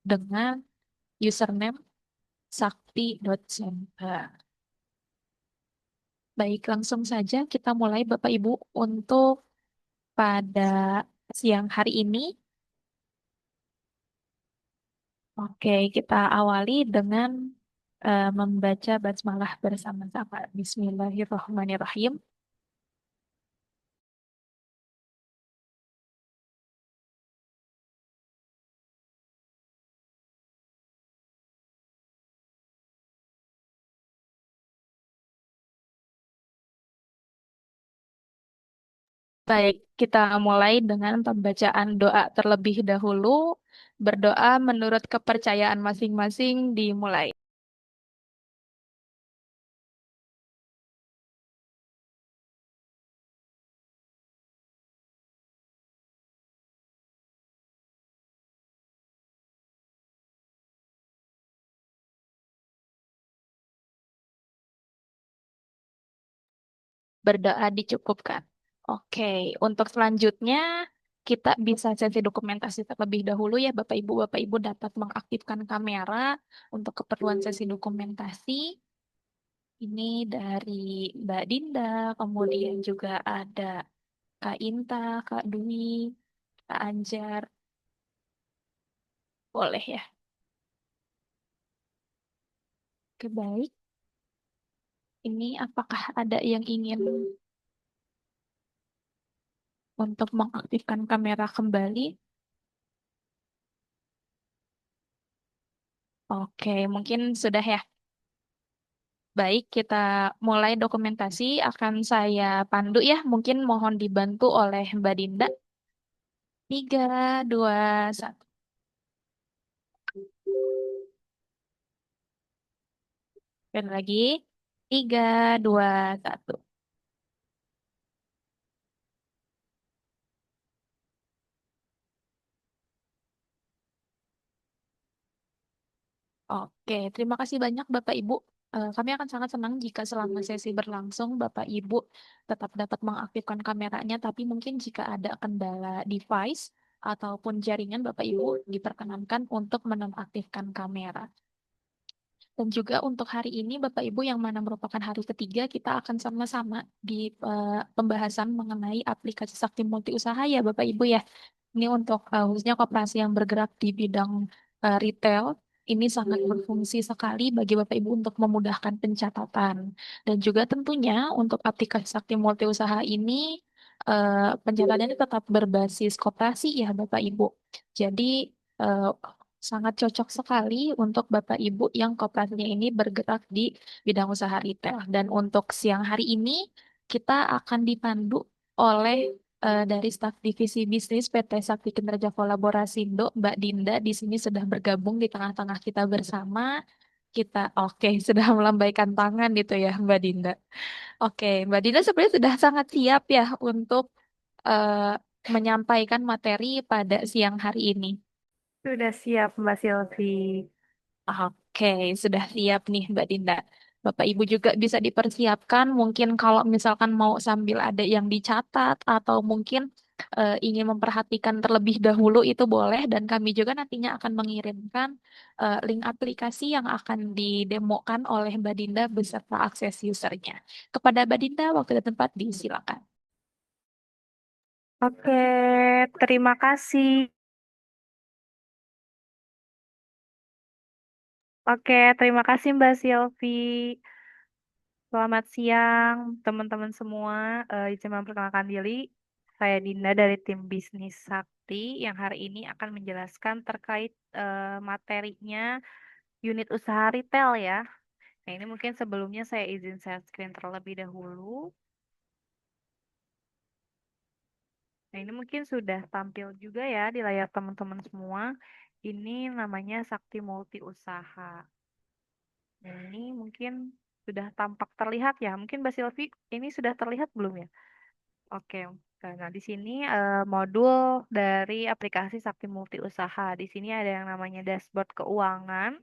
dengan username sakti.center. Baik, langsung saja kita mulai Bapak Ibu untuk pada siang hari ini. Oke, kita awali dengan membaca basmalah bersama-sama. Bismillahirrahmanirrahim. Baik, kita mulai dengan pembacaan doa terlebih dahulu. Berdoa menurut kepercayaan masing-masing dimulai. Berdoa dicukupkan. Oke, untuk selanjutnya kita bisa sesi dokumentasi terlebih dahulu ya Bapak Ibu. Bapak Ibu dapat mengaktifkan kamera untuk keperluan sesi dokumentasi. Ini dari Mbak Dinda, kemudian juga ada Kak Inta, Kak Dwi, Kak Anjar. Boleh ya? Oke, baik. Ini apakah ada yang ingin untuk mengaktifkan kamera kembali? Oke, mungkin sudah ya. Baik, kita mulai dokumentasi. Akan saya pandu ya. Mungkin mohon dibantu oleh Mbak Dinda. Tiga, dua, satu. Dan lagi. Tiga, dua, satu. Oke, terima kasih banyak Bapak Ibu. Kami akan sangat senang jika selama sesi berlangsung Bapak Ibu tetap dapat mengaktifkan kameranya, tapi mungkin jika ada kendala device ataupun jaringan Bapak Ibu diperkenankan untuk menonaktifkan kamera. Dan juga untuk hari ini Bapak Ibu yang mana merupakan hari ketiga kita akan sama-sama di pembahasan mengenai aplikasi Sakti Multi Usaha ya Bapak Ibu ya. Ini untuk khususnya koperasi yang bergerak di bidang retail. Ini sangat berfungsi sekali bagi Bapak Ibu untuk memudahkan pencatatan. Dan juga tentunya untuk aplikasi Sakti Multi Usaha ini pencatatannya tetap berbasis koperasi ya Bapak Ibu. Jadi eh, sangat cocok sekali untuk Bapak Ibu yang koperasinya ini bergerak di bidang usaha retail. Dan untuk siang hari ini kita akan dipandu oleh dari staf divisi bisnis PT Sakti Kinerja Kolaborasindo, Mbak Dinda di sini sudah bergabung di tengah-tengah kita bersama. Kita oke sudah melambaikan tangan gitu ya Mbak Dinda. Oke, Mbak Dinda sebenarnya sudah sangat siap ya untuk menyampaikan materi pada siang hari ini. Sudah siap, Mbak Silvi. Oke, sudah siap nih Mbak Dinda. Bapak Ibu juga bisa dipersiapkan mungkin kalau misalkan mau sambil ada yang dicatat atau mungkin ingin memperhatikan terlebih dahulu itu boleh dan kami juga nantinya akan mengirimkan link aplikasi yang akan didemokan oleh Mbak Dinda beserta akses usernya. Kepada Mbak Dinda, waktu dan tempat disilakan. Oke, terima kasih. Oke, terima kasih Mbak Silvi. Selamat siang, teman-teman semua. Izin memperkenalkan diri. Saya Dinda dari tim bisnis Sakti yang hari ini akan menjelaskan terkait materinya unit usaha retail ya. Nah, ini mungkin sebelumnya saya izin share screen terlebih dahulu. Nah, ini mungkin sudah tampil juga ya di layar teman-teman semua. Ini namanya Sakti Multi Usaha. Nah, ini mungkin sudah tampak terlihat ya. Mungkin Mbak Silvi, ini sudah terlihat belum ya? Oke. Nah, di sini modul dari aplikasi Sakti Multi Usaha. Di sini ada yang namanya dashboard keuangan,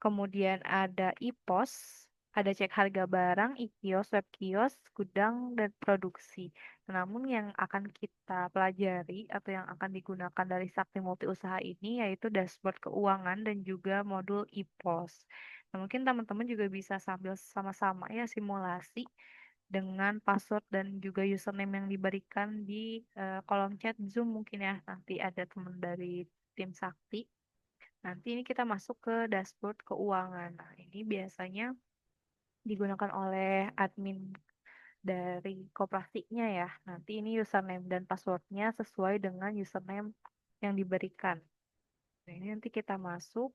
kemudian ada e-pos, ada cek harga barang, e-kios, web kios, gudang, dan produksi. Namun yang akan kita pelajari atau yang akan digunakan dari Sakti Multi Usaha ini yaitu dashboard keuangan dan juga modul e-pos. Nah, mungkin teman-teman juga bisa sambil sama-sama ya simulasi dengan password dan juga username yang diberikan di kolom chat Zoom mungkin ya. Nanti ada teman dari tim Sakti. Nanti ini kita masuk ke dashboard keuangan. Nah, ini biasanya digunakan oleh admin dari koperasinya ya. Nanti ini username dan passwordnya sesuai dengan username yang diberikan. Nah, ini nanti kita masuk.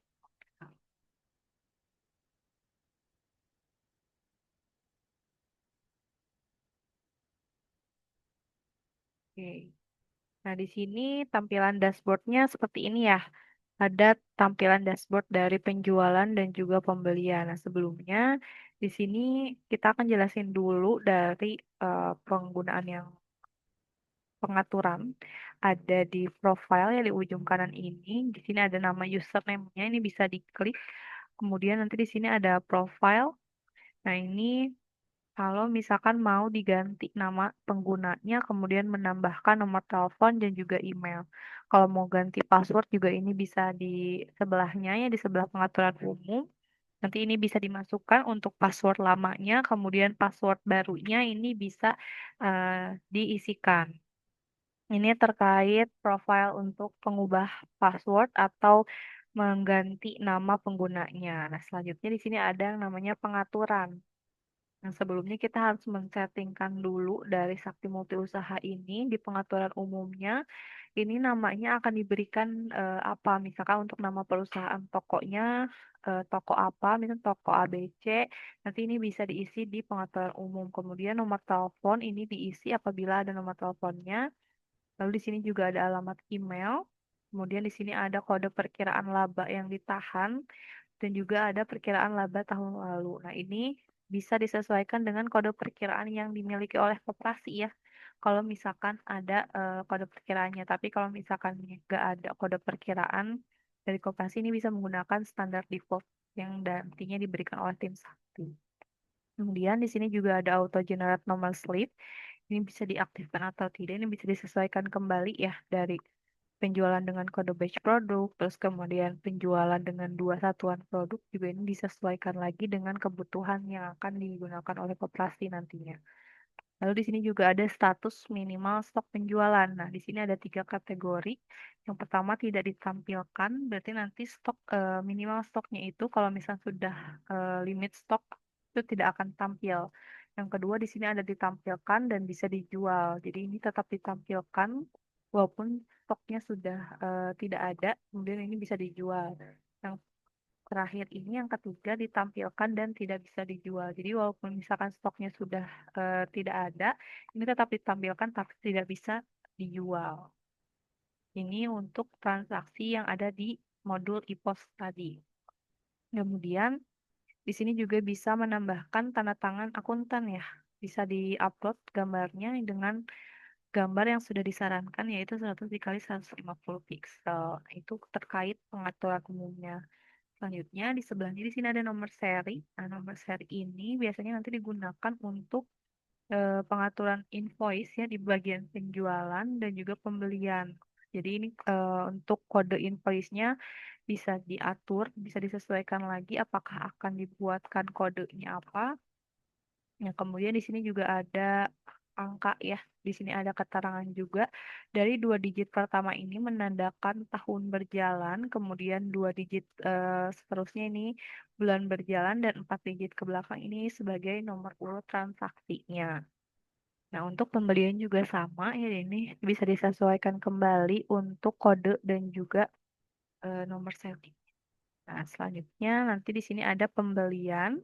Oke. Nah, di sini tampilan dashboardnya seperti ini ya. Ada tampilan dashboard dari penjualan dan juga pembelian. Nah, sebelumnya di sini kita akan jelasin dulu dari penggunaan yang pengaturan. Ada di profile ya di ujung kanan ini. Di sini ada nama username-nya, ini bisa diklik. Kemudian nanti di sini ada profile. Nah, ini kalau misalkan mau diganti nama penggunanya, kemudian menambahkan nomor telepon dan juga email. Kalau mau ganti password juga ini bisa di sebelahnya ya, di sebelah pengaturan umum. Nanti ini bisa dimasukkan untuk password lamanya, kemudian password barunya ini bisa diisikan. Ini terkait profile untuk pengubah password atau mengganti nama penggunanya. Nah, selanjutnya di sini ada yang namanya pengaturan. Nah, sebelumnya kita harus men-settingkan dulu dari Sakti Multi Usaha ini di pengaturan umumnya. Ini namanya akan diberikan apa? Misalkan untuk nama perusahaan tokonya, toko apa, misalnya toko ABC. Nanti ini bisa diisi di pengaturan umum. Kemudian nomor telepon ini diisi apabila ada nomor teleponnya. Lalu di sini juga ada alamat email. Kemudian di sini ada kode perkiraan laba yang ditahan dan juga ada perkiraan laba tahun lalu. Nah, ini bisa disesuaikan dengan kode perkiraan yang dimiliki oleh koperasi ya. Kalau misalkan ada kode perkiraannya, tapi kalau misalkan nggak ada kode perkiraan dari koperasi ini bisa menggunakan standar default yang nantinya diberikan oleh tim Sakti. Kemudian di sini juga ada auto generate nomor slip. Ini bisa diaktifkan atau tidak. Ini bisa disesuaikan kembali ya dari penjualan dengan kode batch produk, terus kemudian penjualan dengan dua satuan produk juga ini disesuaikan lagi dengan kebutuhan yang akan digunakan oleh koperasi nantinya. Lalu di sini juga ada status minimal stok penjualan. Nah, di sini ada tiga kategori. Yang pertama tidak ditampilkan, berarti nanti stok minimal stoknya itu kalau misalnya sudah limit stok itu tidak akan tampil. Yang kedua di sini ada ditampilkan dan bisa dijual. Jadi ini tetap ditampilkan walaupun stoknya sudah tidak ada, kemudian ini bisa dijual. Yang terakhir ini yang ketiga ditampilkan dan tidak bisa dijual. Jadi walaupun misalkan stoknya sudah tidak ada, ini tetap ditampilkan tapi tidak bisa dijual. Ini untuk transaksi yang ada di modul e-pos tadi. Kemudian di sini juga bisa menambahkan tanda tangan akuntan ya. Bisa diupload gambarnya dengan gambar yang sudah disarankan yaitu 100 dikali 150 pixel. Itu terkait pengaturan umumnya. Selanjutnya di sebelahnya di sini ada nomor seri. Nah, nomor seri ini biasanya nanti digunakan untuk pengaturan invoice ya di bagian penjualan dan juga pembelian. Jadi ini untuk kode invoice-nya bisa diatur, bisa disesuaikan lagi apakah akan dibuatkan kodenya apa. Ya, kemudian di sini juga ada angka ya. Di sini ada keterangan juga dari dua digit pertama ini menandakan tahun berjalan, kemudian dua digit seterusnya ini bulan berjalan dan empat digit ke belakang ini sebagai nomor urut transaksinya. Nah, untuk pembelian juga sama ya ini bisa disesuaikan kembali untuk kode dan juga nomor seri. Nah, selanjutnya nanti di sini ada pembelian.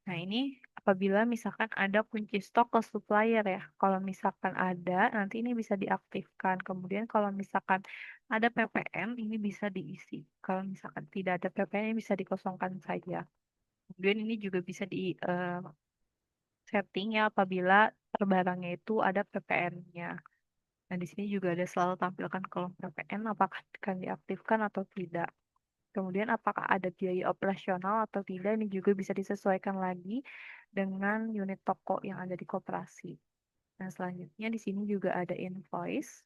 Nah, ini apabila misalkan ada kunci stok ke supplier ya. Kalau misalkan ada, nanti ini bisa diaktifkan. Kemudian kalau misalkan ada PPN, ini bisa diisi. Kalau misalkan tidak ada PPN, ini bisa dikosongkan saja. Kemudian ini juga bisa di setting ya apabila per barangnya itu ada PPN-nya. Nah, di sini juga ada selalu tampilkan kolom PPN apakah akan diaktifkan atau tidak. Kemudian apakah ada biaya operasional atau tidak ini juga bisa disesuaikan lagi dengan unit toko yang ada di koperasi. Nah, selanjutnya di sini juga ada invoice.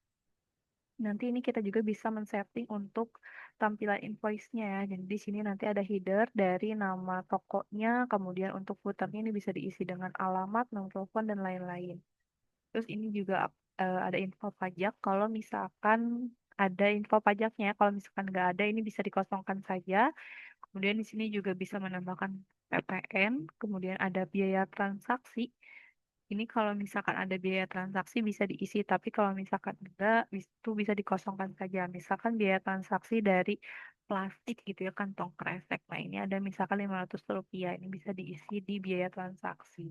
Nanti ini kita juga bisa men-setting untuk tampilan invoice-nya ya. Jadi di sini nanti ada header dari nama tokonya, kemudian untuk footernya ini bisa diisi dengan alamat, nomor telepon, dan lain-lain. Terus ini juga ada info pajak. Kalau misalkan ada info pajaknya, kalau misalkan nggak ada, ini bisa dikosongkan saja. Kemudian di sini juga bisa menambahkan PPN, kemudian ada biaya transaksi. Ini kalau misalkan ada biaya transaksi bisa diisi, tapi kalau misalkan enggak, itu bisa dikosongkan saja. Misalkan biaya transaksi dari plastik gitu ya, kantong kresek. Nah, ini ada misalkan Rp500, ini bisa diisi di biaya transaksi.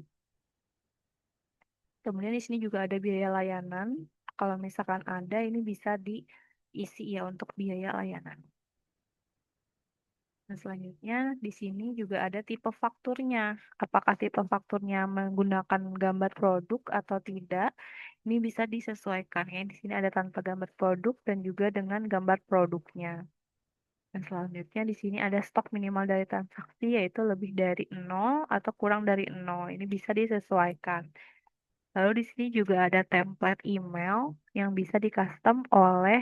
Kemudian di sini juga ada biaya layanan. Kalau misalkan ada, ini bisa diisi ya untuk biaya layanan. Nah, selanjutnya di sini juga ada tipe fakturnya. Apakah tipe fakturnya menggunakan gambar produk atau tidak? Ini bisa disesuaikan ya. Di sini ada tanpa gambar produk dan juga dengan gambar produknya. Dan selanjutnya di sini ada stok minimal dari transaksi yaitu lebih dari nol atau kurang dari nol. Ini bisa disesuaikan. Lalu di sini juga ada template email yang bisa di custom oleh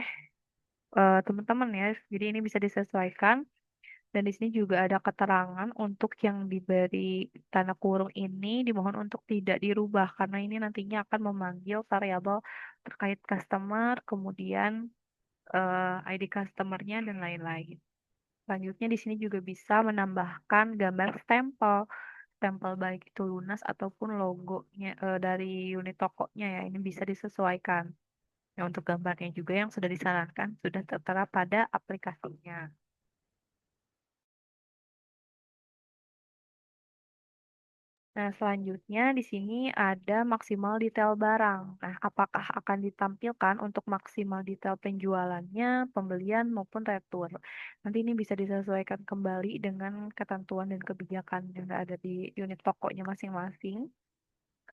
teman-teman ya. Jadi ini bisa disesuaikan. Dan di sini juga ada keterangan untuk yang diberi tanda kurung ini dimohon untuk tidak dirubah karena ini nantinya akan memanggil variabel terkait customer, kemudian ID customernya dan lain-lain. Selanjutnya di sini juga bisa menambahkan gambar stempel, stempel baik itu lunas ataupun logonya dari unit tokonya ya. Ini bisa disesuaikan. Nah, untuk gambarnya juga yang sudah disarankan sudah tertera pada aplikasinya. Nah, selanjutnya di sini ada maksimal detail barang. Nah, apakah akan ditampilkan untuk maksimal detail penjualannya, pembelian maupun retur. Nanti ini bisa disesuaikan kembali dengan ketentuan dan kebijakan yang ada di unit tokonya masing-masing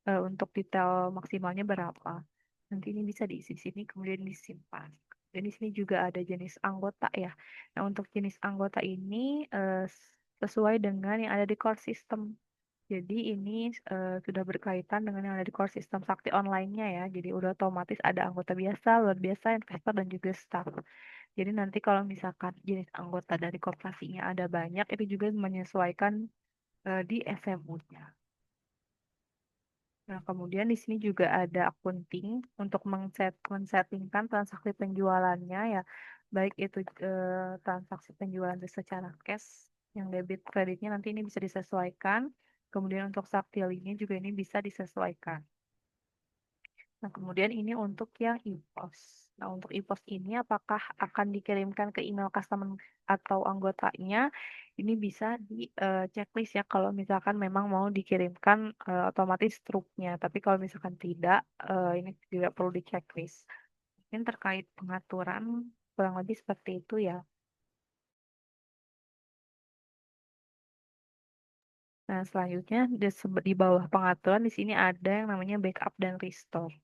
untuk detail maksimalnya berapa. Nanti ini bisa diisi di sini kemudian disimpan. Dan di sini juga ada jenis anggota ya. Nah, untuk jenis anggota ini sesuai dengan yang ada di core system. Jadi ini sudah berkaitan dengan yang ada di core system Sakti online-nya ya. Jadi udah otomatis ada anggota biasa, luar biasa, investor, dan juga staff. Jadi nanti kalau misalkan jenis anggota dari koperasinya ada banyak, itu juga menyesuaikan di SMU-nya. Nah, kemudian di sini juga ada accounting untuk men-settingkan transaksi penjualannya ya. Baik itu transaksi penjualan secara cash, yang debit kreditnya nanti ini bisa disesuaikan. Kemudian untuk saktilinnya juga ini bisa disesuaikan. Nah, kemudian ini untuk yang e-pos. Nah, untuk e-pos ini apakah akan dikirimkan ke email customer atau anggotanya? Ini bisa di checklist ya kalau misalkan memang mau dikirimkan otomatis struknya. Tapi kalau misalkan tidak, ini tidak perlu di checklist. Mungkin terkait pengaturan kurang lebih seperti itu ya. Nah, selanjutnya di bawah pengaturan di sini ada yang namanya backup dan restore.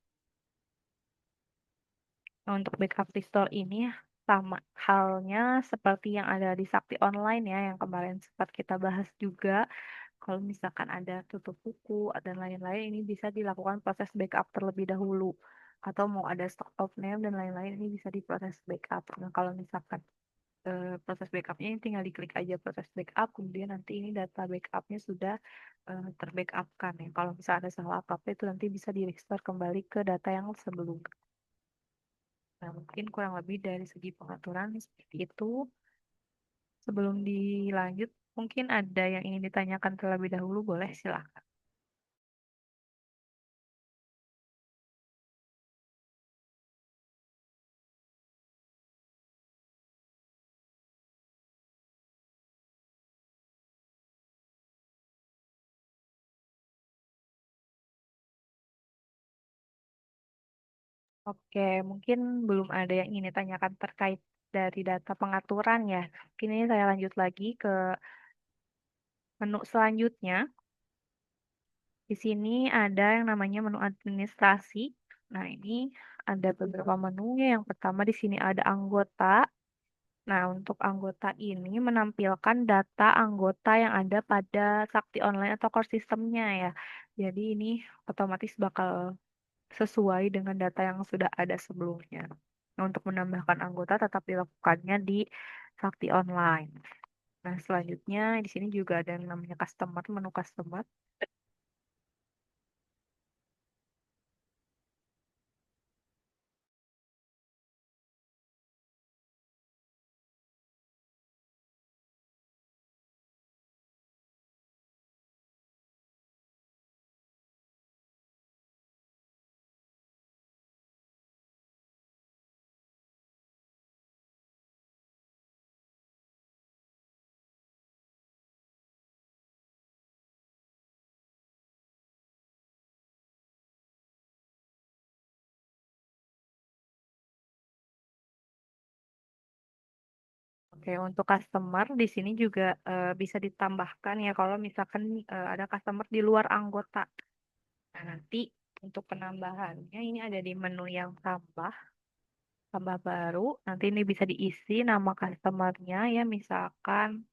Nah, untuk backup restore ini sama halnya seperti yang ada di Sakti Online ya, yang kemarin sempat kita bahas juga. Kalau misalkan ada tutup buku dan lain-lain, ini bisa dilakukan proses backup terlebih dahulu. Atau mau ada stock of name dan lain-lain, ini bisa diproses backup. Nah, kalau misalkan proses backupnya ini tinggal diklik aja proses backup, kemudian nanti ini data backupnya sudah terbackupkan ya. Kalau misalnya ada salah apa-apa itu nanti bisa di restore kembali ke data yang sebelumnya. Nah, mungkin kurang lebih dari segi pengaturan seperti itu. Sebelum dilanjut, mungkin ada yang ingin ditanyakan terlebih dahulu, boleh silakan. Oke, mungkin belum ada yang ingin ditanyakan terkait dari data pengaturan ya. Kini saya lanjut lagi ke menu selanjutnya. Di sini ada yang namanya menu administrasi. Nah, ini ada beberapa menunya. Yang pertama di sini ada anggota. Nah, untuk anggota ini menampilkan data anggota yang ada pada Sakti Online atau core sistemnya ya. Jadi ini otomatis bakal sesuai dengan data yang sudah ada sebelumnya. Nah, untuk menambahkan anggota tetap dilakukannya di Sakti Online. Nah, selanjutnya di sini juga ada yang namanya customer, menu customer. Oke, untuk customer di sini juga bisa ditambahkan ya kalau misalkan ada customer di luar anggota. Nah, nanti untuk penambahannya ini ada di menu yang tambah, tambah baru. Nanti ini bisa diisi nama customernya ya, misalkan.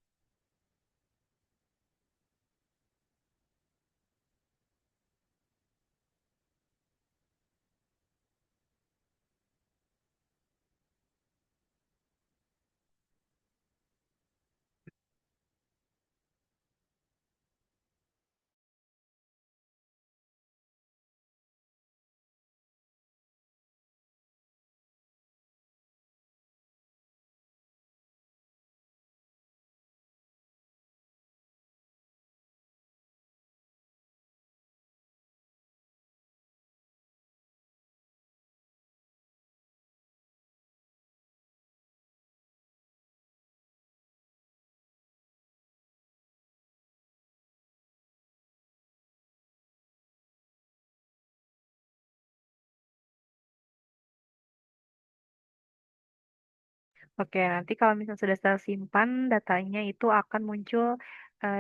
Oke, nanti kalau misalnya sudah tersimpan, datanya itu akan muncul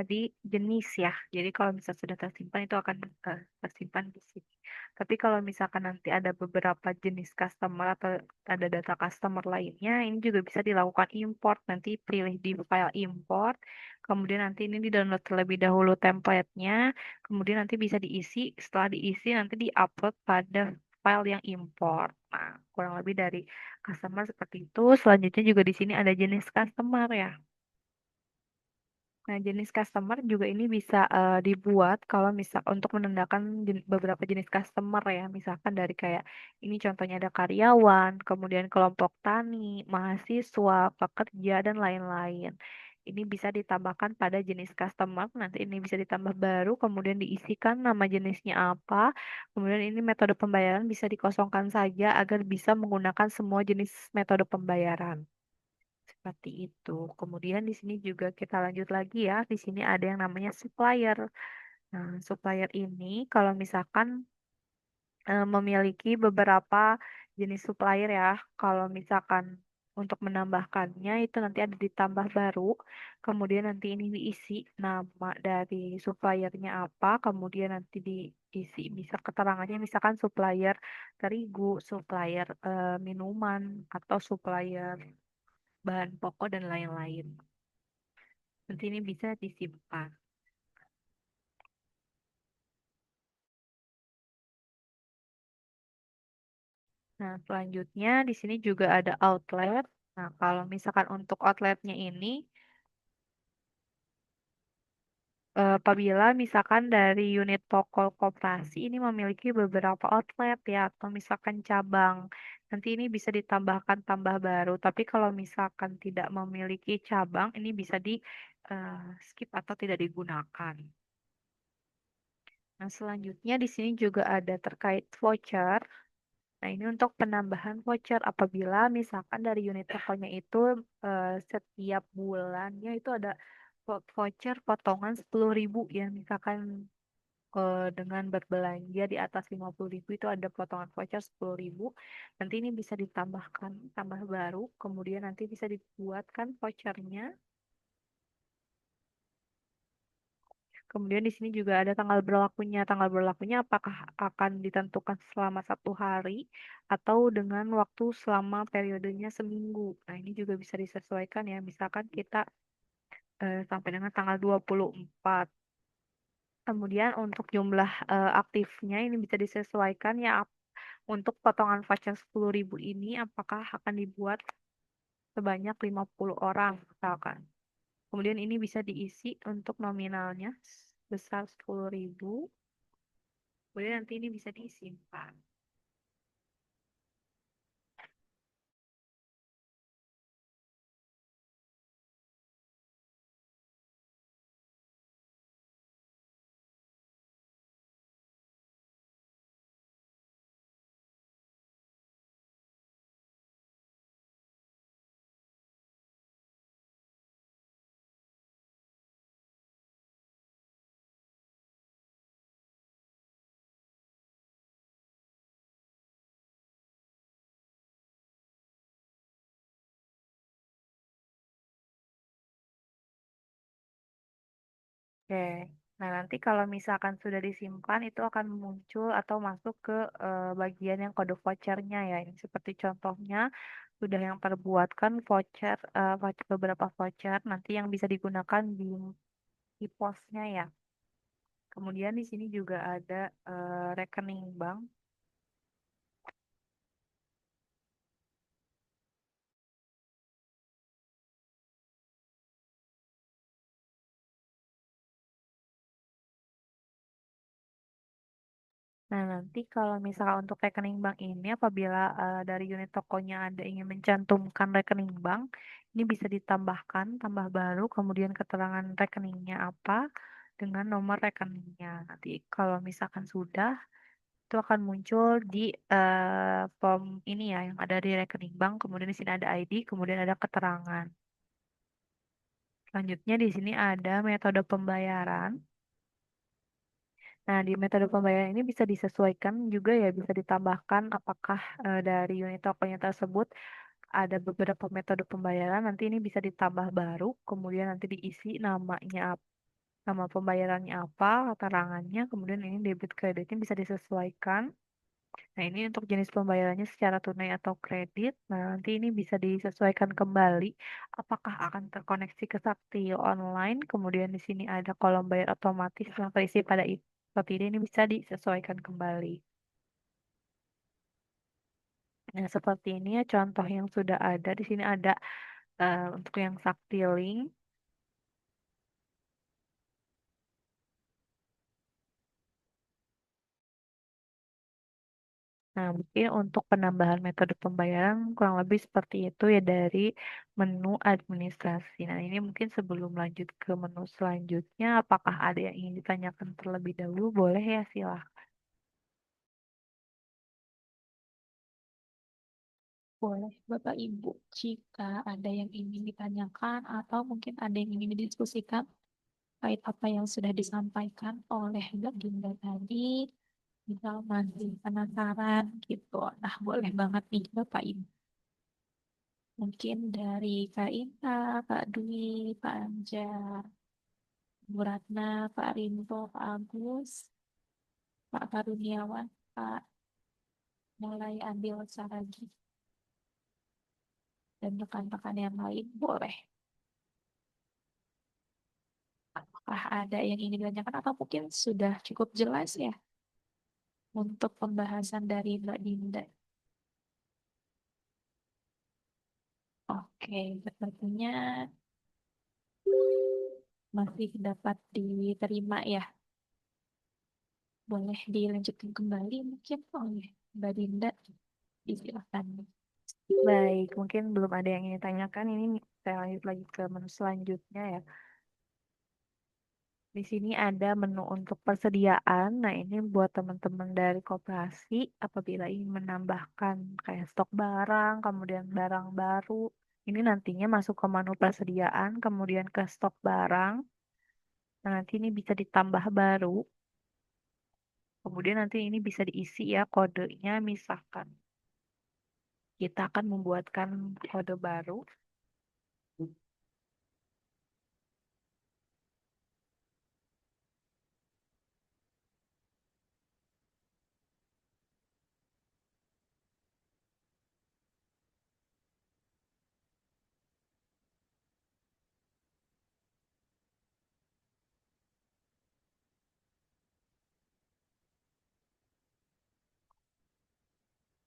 di jenis ya. Jadi kalau misalnya sudah tersimpan itu akan tersimpan di sini. Tapi kalau misalkan nanti ada beberapa jenis customer atau ada data customer lainnya, ini juga bisa dilakukan import. Nanti pilih di file import, kemudian nanti ini di-download terlebih dahulu template-nya, kemudian nanti bisa diisi. Setelah diisi nanti di-upload pada file yang import. Nah, kurang lebih dari customer seperti itu. Selanjutnya juga di sini ada jenis customer ya. Nah, jenis customer juga ini bisa dibuat kalau misal untuk menandakan beberapa jenis customer ya. Misalkan dari kayak ini contohnya ada karyawan, kemudian kelompok tani, mahasiswa, pekerja, dan lain-lain. Ini bisa ditambahkan pada jenis customer, nanti ini bisa ditambah baru, kemudian diisikan nama jenisnya apa, kemudian ini metode pembayaran bisa dikosongkan saja agar bisa menggunakan semua jenis metode pembayaran. Seperti itu. Kemudian di sini juga kita lanjut lagi ya. Di sini ada yang namanya supplier. Nah, supplier ini kalau misalkan memiliki beberapa jenis supplier ya. Kalau misalkan untuk menambahkannya itu nanti ada ditambah baru. Kemudian nanti ini diisi nama dari suppliernya apa. Kemudian nanti diisi bisa keterangannya misalkan supplier terigu, supplier minuman, atau supplier bahan pokok dan lain-lain. Nanti ini bisa disimpan. Nah, selanjutnya di sini juga ada outlet. Nah, kalau misalkan untuk outletnya ini, apabila misalkan dari unit toko koperasi ini memiliki beberapa outlet ya, atau misalkan cabang, nanti ini bisa ditambahkan tambah baru. Tapi kalau misalkan tidak memiliki cabang, ini bisa di skip atau tidak digunakan. Nah, selanjutnya di sini juga ada terkait voucher. Nah, ini untuk penambahan voucher apabila misalkan dari unit tokonya itu setiap bulannya itu ada voucher potongan 10.000 ya. Misalkan dengan berbelanja di atas 50.000 itu ada potongan voucher 10.000. Nanti ini bisa ditambahkan, tambah baru. Kemudian nanti bisa dibuatkan vouchernya. Kemudian di sini juga ada tanggal berlakunya. Tanggal berlakunya apakah akan ditentukan selama 1 hari atau dengan waktu selama periodenya seminggu. Nah, ini juga bisa disesuaikan ya. Misalkan kita sampai dengan tanggal 24. Kemudian untuk jumlah aktifnya ini bisa disesuaikan ya Untuk potongan voucher 10.000 ini apakah akan dibuat sebanyak 50 orang misalkan. Kemudian ini bisa diisi untuk nominalnya sebesar 10.000. Kemudian nanti ini bisa disimpan. Oke. Nah, nanti kalau misalkan sudah disimpan itu akan muncul atau masuk ke bagian yang kode vouchernya ya. Ini seperti contohnya sudah yang terbuatkan voucher, beberapa voucher nanti yang bisa digunakan di posnya ya. Kemudian di sini juga ada rekening bank. Nah, nanti kalau misalkan untuk rekening bank ini, apabila dari unit tokonya ada ingin mencantumkan rekening bank, ini bisa ditambahkan, tambah baru, kemudian keterangan rekeningnya apa, dengan nomor rekeningnya. Nanti kalau misalkan sudah, itu akan muncul di form ini ya, yang ada di rekening bank, kemudian di sini ada ID, kemudian ada keterangan. Selanjutnya di sini ada metode pembayaran. Nah, di metode pembayaran ini bisa disesuaikan juga ya, bisa ditambahkan apakah dari unit tokonya tersebut ada beberapa metode pembayaran, nanti ini bisa ditambah baru, kemudian nanti diisi namanya nama pembayarannya apa, keterangannya, kemudian ini debit kreditnya bisa disesuaikan. Nah, ini untuk jenis pembayarannya secara tunai atau kredit. Nah, nanti ini bisa disesuaikan kembali apakah akan terkoneksi ke Sakti online, kemudian di sini ada kolom bayar otomatis yang terisi pada itu. Seperti ini bisa disesuaikan kembali. Nah, seperti ini ya contoh yang sudah ada. Di sini ada untuk yang Sakti Link. Nah, mungkin untuk penambahan metode pembayaran kurang lebih seperti itu ya dari menu administrasi. Nah, ini mungkin sebelum lanjut ke menu selanjutnya, apakah ada yang ingin ditanyakan terlebih dahulu? Boleh ya, silahkan. Boleh, Bapak Ibu, jika ada yang ingin ditanyakan atau mungkin ada yang ingin didiskusikan terkait apa yang sudah disampaikan oleh Mbak Dinda tadi, misal masih penasaran gitu. Nah, boleh banget nih Bapak Ibu. Mungkin dari Kak Inta, Kak Dwi, Pak Anja, Bu Ratna, Pak Rinto, Pak Agus, Pak Karuniawan, Pak Mulai Adil Saragi, dan rekan-rekan yang lain, boleh. Apakah ada yang ingin ditanyakan atau mungkin sudah cukup jelas ya untuk pembahasan dari Mbak Dinda? Oke, sepertinya masih dapat diterima ya. Boleh dilanjutkan kembali mungkin oleh Mbak Dinda. Disilakan. Baik, mungkin belum ada yang ingin ditanyakan. Ini saya lanjut lagi ke menu selanjutnya ya. Di sini ada menu untuk persediaan. Nah, ini buat teman-teman dari koperasi apabila ingin menambahkan kayak stok barang, kemudian barang baru. Ini nantinya masuk ke menu persediaan, kemudian ke stok barang. Nah, nanti ini bisa ditambah baru. Kemudian nanti ini bisa diisi ya kodenya. Misalkan kita akan membuatkan kode baru.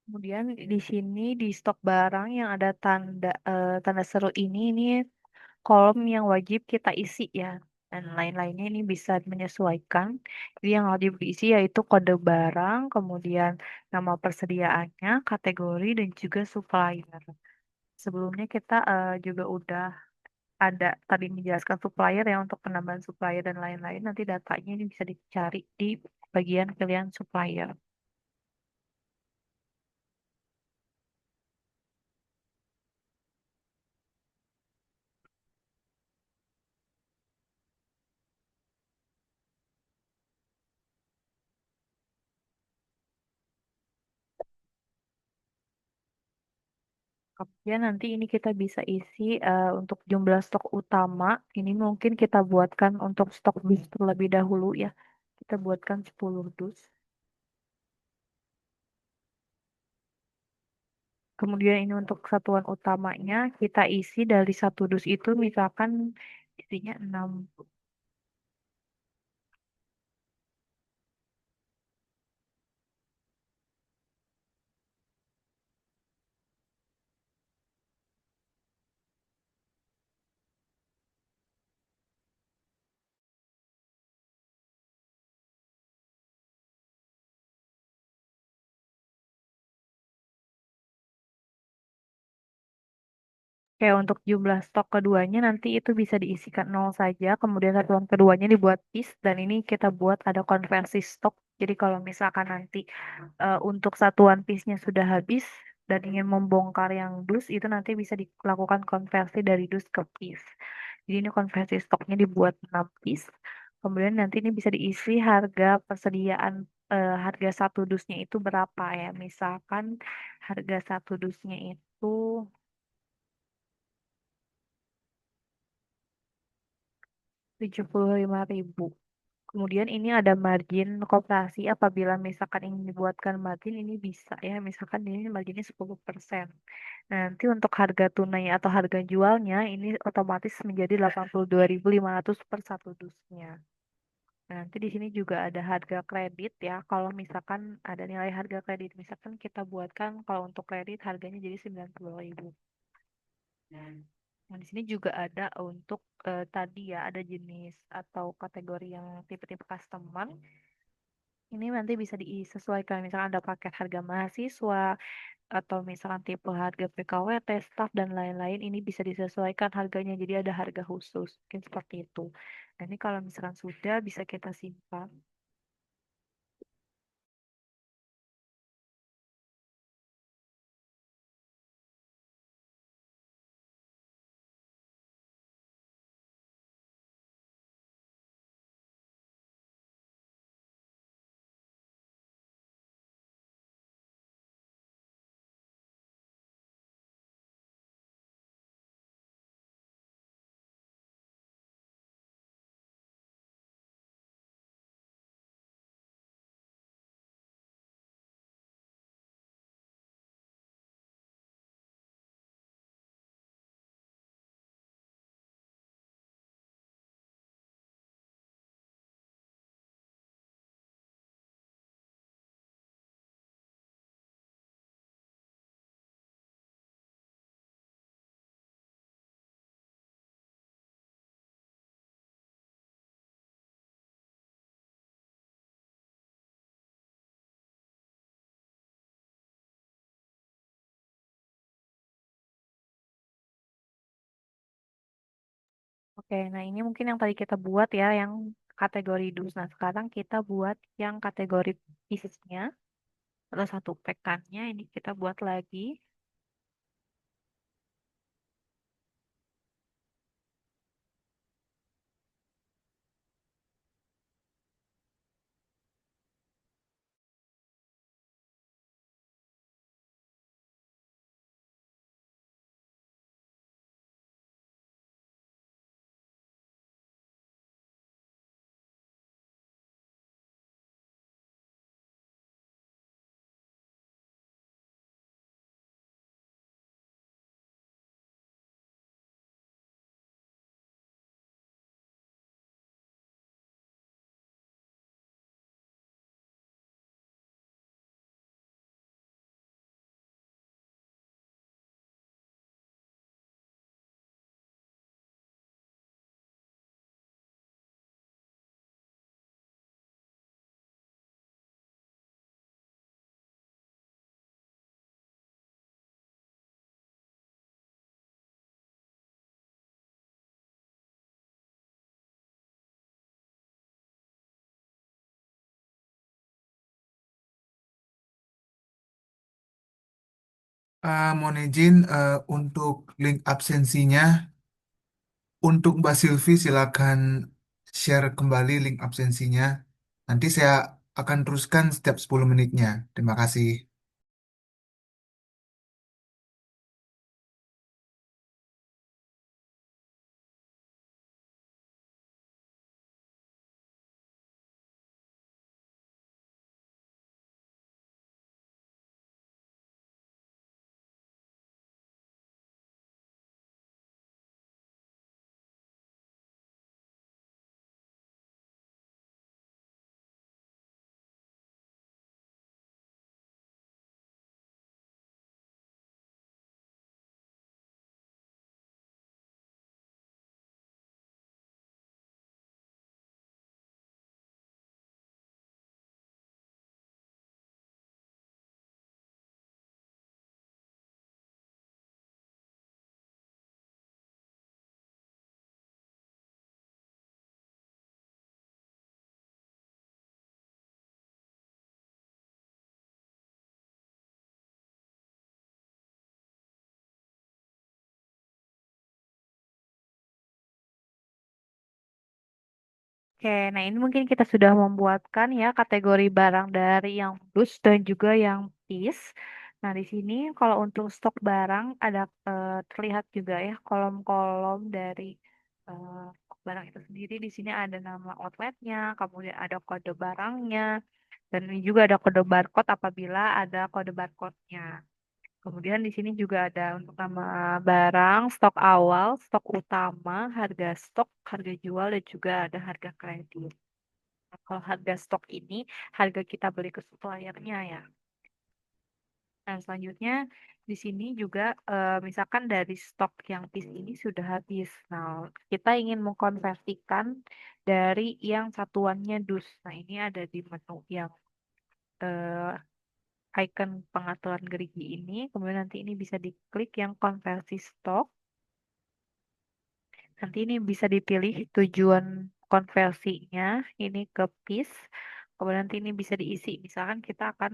Kemudian di sini di stok barang yang ada tanda seru ini kolom yang wajib kita isi ya. Dan lain-lainnya ini bisa menyesuaikan. Jadi yang wajib diisi yaitu kode barang, kemudian nama persediaannya, kategori, dan juga supplier. Sebelumnya kita juga udah ada tadi menjelaskan supplier ya untuk penambahan supplier dan lain-lain. Nanti datanya ini bisa dicari di bagian pilihan supplier. Kemudian nanti ini kita bisa isi untuk jumlah stok utama. Ini mungkin kita buatkan untuk stok dus terlebih dahulu ya. Kita buatkan 10 dus. Kemudian ini untuk satuan utamanya kita isi dari satu dus itu misalkan isinya 6. Kayak untuk jumlah stok keduanya nanti itu bisa diisikan nol saja, kemudian satuan keduanya dibuat piece dan ini kita buat ada konversi stok. Jadi kalau misalkan nanti untuk satuan piece-nya sudah habis dan ingin membongkar yang dus itu nanti bisa dilakukan konversi dari dus ke piece. Jadi ini konversi stoknya dibuat 6 piece. Kemudian nanti ini bisa diisi harga persediaan harga satu dusnya itu berapa ya. Misalkan harga satu dusnya itu 75.000. Kemudian ini ada margin koperasi apabila misalkan ingin dibuatkan margin ini bisa ya. Misalkan ini marginnya 10%. Nah, nanti untuk harga tunai atau harga jualnya ini otomatis menjadi 82.500 per satu dusnya. Nah, nanti di sini juga ada harga kredit ya. Kalau misalkan ada nilai harga kredit, misalkan kita buatkan kalau untuk kredit harganya jadi 90.000. Nah, di sini juga ada untuk tadi ya ada jenis atau kategori yang tipe-tipe customer. Ini nanti bisa disesuaikan misalkan ada paket harga mahasiswa atau misalkan tipe harga PKWT, staff dan lain-lain ini bisa disesuaikan harganya jadi ada harga khusus. Mungkin seperti itu. Dan ini kalau misalkan sudah bisa kita simpan. Oke, nah ini mungkin yang tadi kita buat ya yang kategori dus. Nah, sekarang kita buat yang kategori piecesnya atau satu pekannya ini kita buat lagi. Mohon izin untuk link absensinya. Untuk Mbak Silvi, silakan share kembali link absensinya. Nanti saya akan teruskan setiap 10 menitnya. Terima kasih. Oke, nah ini mungkin kita sudah membuatkan ya kategori barang dari yang dus dan juga yang piece. Nah, di sini kalau untuk stok barang ada terlihat juga ya kolom-kolom dari stok barang itu sendiri. Di sini ada nama outletnya, kemudian ada kode barangnya, dan ini juga ada kode barcode apabila ada kode barcode-nya. Kemudian di sini juga ada untuk nama barang, stok awal, stok utama, harga stok, harga jual, dan juga ada harga kredit. Nah, kalau harga stok ini, harga kita beli ke suppliernya ya. Nah, selanjutnya di sini juga misalkan dari stok yang piece ini sudah habis. Nah, kita ingin mengkonversikan dari yang satuannya dus. Nah, ini ada di menu yang eh, icon pengaturan gerigi ini. Kemudian nanti ini bisa diklik yang konversi stok. Nanti ini bisa dipilih tujuan konversinya ini ke piece. Kemudian nanti ini bisa diisi. Misalkan kita akan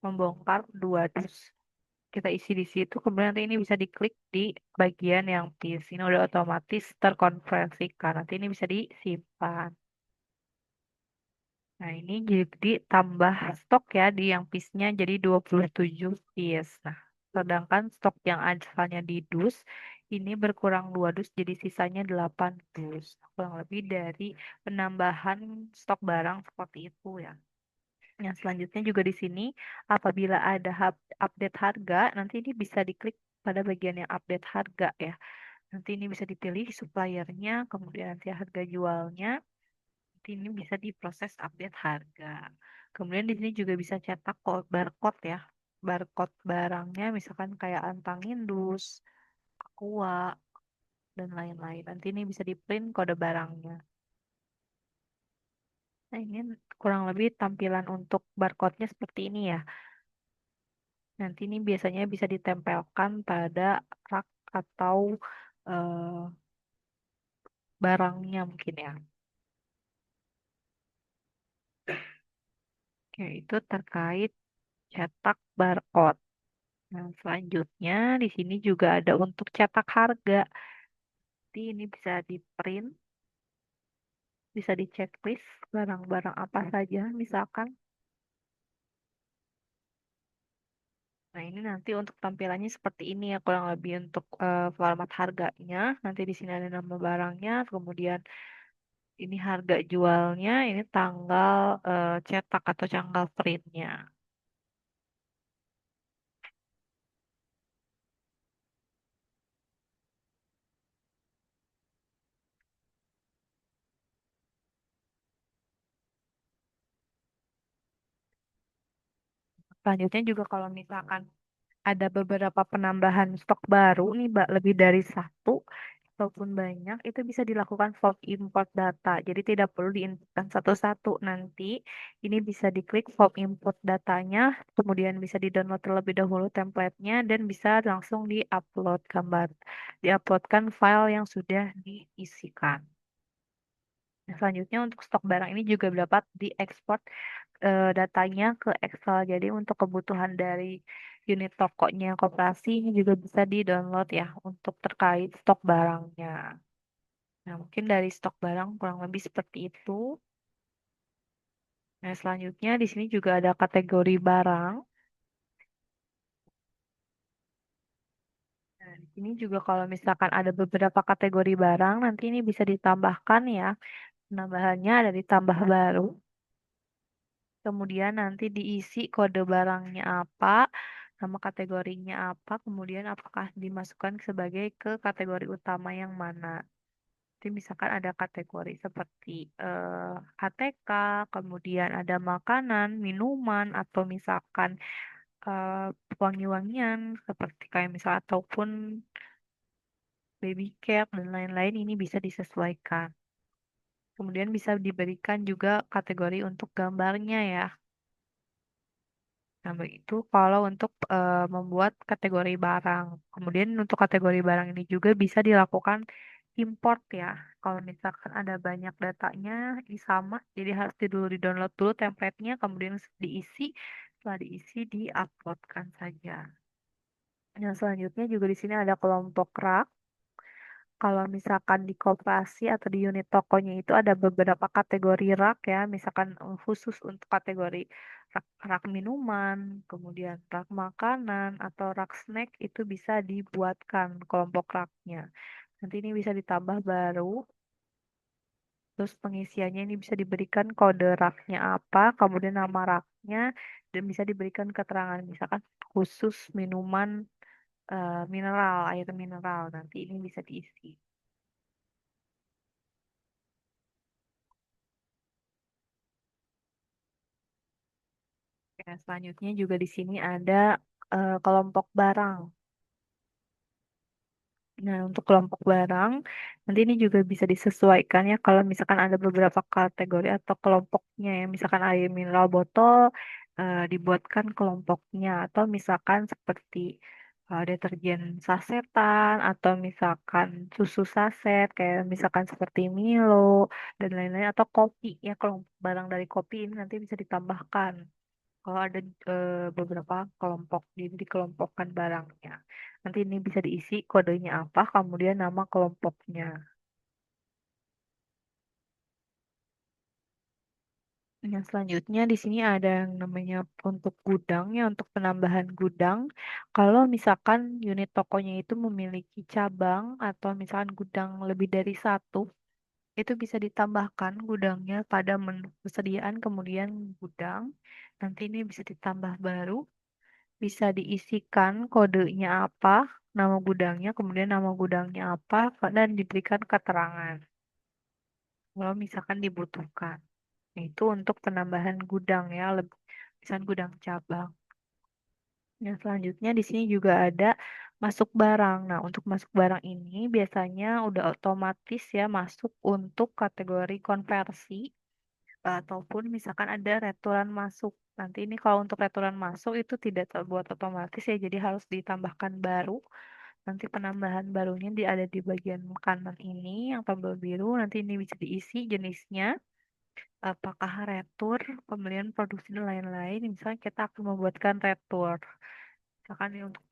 membongkar dua dus. Kita isi di situ. Kemudian nanti ini bisa diklik di bagian yang piece. Ini udah otomatis terkonversikan. Nanti ini bisa disimpan. Nah, ini jadi tambah stok ya di yang piece-nya jadi 27 piece. Nah, sedangkan stok yang asalnya di dus ini berkurang 2 dus jadi sisanya 8 dus. Kurang lebih dari penambahan stok barang seperti itu ya. Yang selanjutnya juga di sini apabila ada update harga, nanti ini bisa diklik pada bagian yang update harga ya. Nanti ini bisa dipilih suppliernya, kemudian nanti harga jualnya, ini bisa diproses update harga. Kemudian di sini juga bisa cetak barcode ya. Barcode barangnya misalkan kayak antang indus, aqua, dan lain-lain. Nanti ini bisa di print kode barangnya. Nah, ini kurang lebih tampilan untuk barcode-nya seperti ini ya. Nanti ini biasanya bisa ditempelkan pada rak atau eh, barangnya mungkin ya. Oke, itu terkait cetak barcode. Nah, selanjutnya di sini juga ada untuk cetak harga. Jadi ini bisa di print, bisa di checklist barang-barang apa saja misalkan. Nah, ini nanti untuk tampilannya seperti ini ya kurang lebih untuk format harganya. Nanti di sini ada nama barangnya, kemudian ini harga jualnya, ini tanggal cetak atau tanggal printnya. Selanjutnya juga kalau misalkan ada beberapa penambahan stok baru nih, Mbak, lebih dari satu ataupun banyak, itu bisa dilakukan bulk import data. Jadi tidak perlu diinputkan satu-satu. Nanti ini bisa diklik bulk import datanya, kemudian bisa di-download terlebih dahulu template-nya dan bisa langsung di-upload gambar, di-uploadkan file yang sudah diisikan. Nah, selanjutnya untuk stok barang ini juga dapat diekspor datanya ke Excel. Jadi untuk kebutuhan dari unit tokonya koperasi ini juga bisa di-download ya untuk terkait stok barangnya. Nah, mungkin dari stok barang kurang lebih seperti itu. Nah, selanjutnya di sini juga ada kategori barang. Nah, di sini juga kalau misalkan ada beberapa kategori barang, nanti ini bisa ditambahkan ya. Penambahannya ada ditambah baru. Kemudian nanti diisi kode barangnya apa, nama kategorinya apa, kemudian apakah dimasukkan sebagai ke kategori utama yang mana. Jadi misalkan ada kategori seperti ATK, kemudian ada makanan, minuman, atau misalkan wangi-wangian seperti kayak misal ataupun baby care dan lain-lain ini bisa disesuaikan. Kemudian bisa diberikan juga kategori untuk gambarnya ya. Nah, itu kalau untuk membuat kategori barang. Kemudian untuk kategori barang ini juga bisa dilakukan import ya. Kalau misalkan ada banyak datanya, ini sama, jadi harus dulu di-download dulu template-nya, kemudian diisi. Setelah diisi, di-uploadkan saja. Nah, selanjutnya juga di sini ada kelompok rak. Kalau misalkan di koperasi atau di unit tokonya itu ada beberapa kategori rak ya, misalkan khusus untuk kategori rak minuman, kemudian rak makanan atau rak snack itu bisa dibuatkan kelompok raknya. Nanti ini bisa ditambah baru, terus pengisiannya ini bisa diberikan kode raknya apa, kemudian nama raknya, dan bisa diberikan keterangan misalkan khusus minuman mineral, air mineral, nanti ini bisa diisi. Ya, selanjutnya juga di sini ada kelompok barang. Nah, untuk kelompok barang, nanti ini juga bisa disesuaikan ya kalau misalkan ada beberapa kategori atau kelompoknya ya. Misalkan air mineral botol dibuatkan kelompoknya atau misalkan seperti deterjen sasetan atau misalkan susu saset kayak misalkan seperti Milo dan lain-lain atau kopi ya kelompok barang dari kopi ini nanti bisa ditambahkan. Kalau ada beberapa kelompok, jadi dikelompokkan barangnya. Nanti ini bisa diisi kodenya apa, kemudian nama kelompoknya. Yang selanjutnya di sini ada yang namanya untuk gudang ya, untuk penambahan gudang. Kalau misalkan unit tokonya itu memiliki cabang atau misalkan gudang lebih dari satu, itu bisa ditambahkan gudangnya pada menu persediaan kemudian gudang. Nanti ini bisa ditambah baru. Bisa diisikan kodenya apa, nama gudangnya, kemudian nama gudangnya apa, dan diberikan keterangan kalau misalkan dibutuhkan. Nah, itu untuk penambahan gudang ya, lebih misalkan gudang cabang. Yang selanjutnya di sini juga ada masuk barang. Nah, untuk masuk barang ini biasanya udah otomatis ya masuk untuk kategori konversi ataupun misalkan ada returan masuk. Nanti ini kalau untuk returan masuk itu tidak terbuat otomatis ya, jadi harus ditambahkan baru. Nanti penambahan barunya ada di bagian kanan ini yang tombol biru. Nanti ini bisa diisi jenisnya, apakah retur, pembelian produksi dan lain-lain. Misalnya kita akan membuatkan retur. Misalkan ini untuk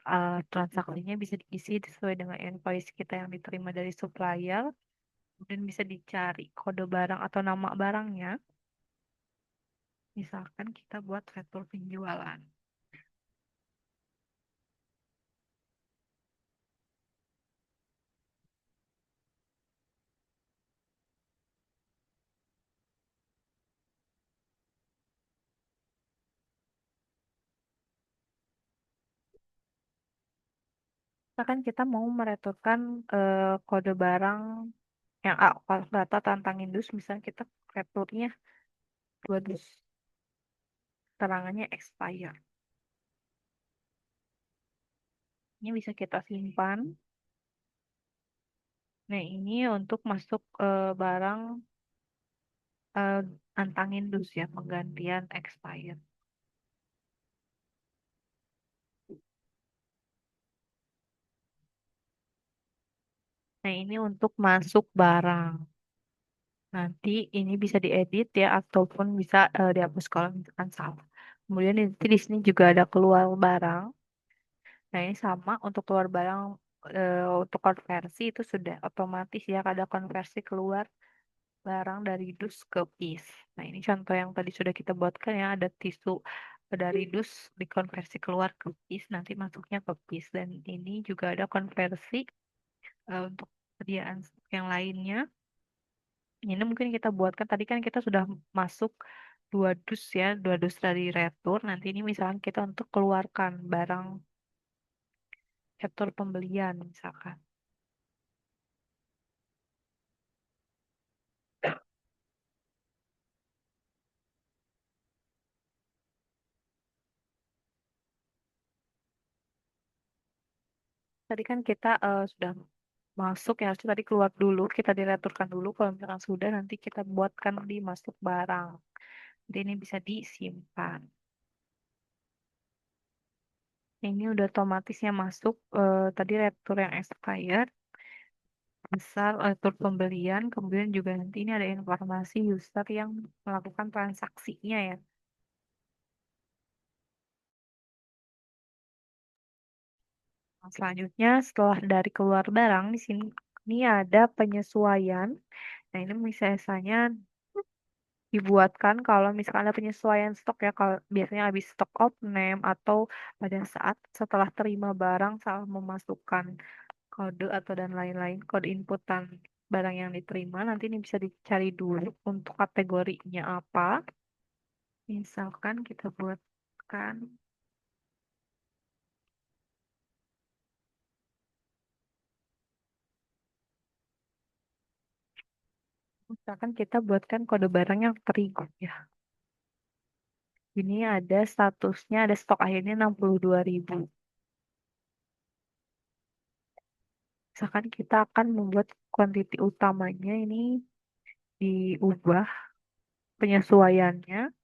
transaksinya bisa diisi sesuai dengan invoice kita yang diterima dari supplier. Kemudian bisa dicari kode barang atau nama barangnya. Misalkan kita buat retur penjualan. Misalkan kita mau mereturkan kode barang yang kalau data tentang indus, misalnya kita returnya 2 dus, keterangannya expire. Ini bisa kita simpan. Nah, ini untuk masuk barang eh, antang indus ya, penggantian expire. Nah, ini untuk masuk barang. Nanti ini bisa diedit ya ataupun bisa dihapus kalau misalkan salah. Kemudian nanti di sini juga ada keluar barang. Nah, ini sama untuk keluar barang, untuk konversi itu sudah otomatis ya ada konversi keluar barang dari dus ke PIS. Nah, ini contoh yang tadi sudah kita buatkan ya, ada tisu dari dus dikonversi keluar ke PIS, nanti masuknya ke PIS. Dan ini juga ada konversi untuk persediaan stok yang lainnya. Ini mungkin kita buatkan, tadi kan kita sudah masuk dua dus ya, dua dus dari retur. Nanti ini misalkan kita untuk keluarkan barang retur pembelian misalkan. Tadi kan kita sudah masuk ya, harusnya tadi keluar dulu, kita direturkan dulu. Kalau misalkan sudah, nanti kita buatkan di masuk barang. Jadi ini bisa disimpan. Ini udah otomatisnya masuk tadi retur yang expired, besar retur pembelian, kemudian juga nanti ini ada informasi user yang melakukan transaksinya ya. Nah, selanjutnya setelah dari keluar barang di sini ini ada penyesuaian. Nah, ini misalnya dibuatkan kalau misalkan ada penyesuaian stok ya, kalau biasanya habis stok out name atau pada saat setelah terima barang salah memasukkan kode atau dan lain-lain, kode inputan barang yang diterima, nanti ini bisa dicari dulu untuk kategorinya apa. Misalkan kita buatkan, misalkan kita buatkan kode barang yang terigu ya. Ini ada statusnya, ada stok akhirnya 62.000. Misalkan kita akan membuat kuantiti utamanya ini diubah penyesuaiannya.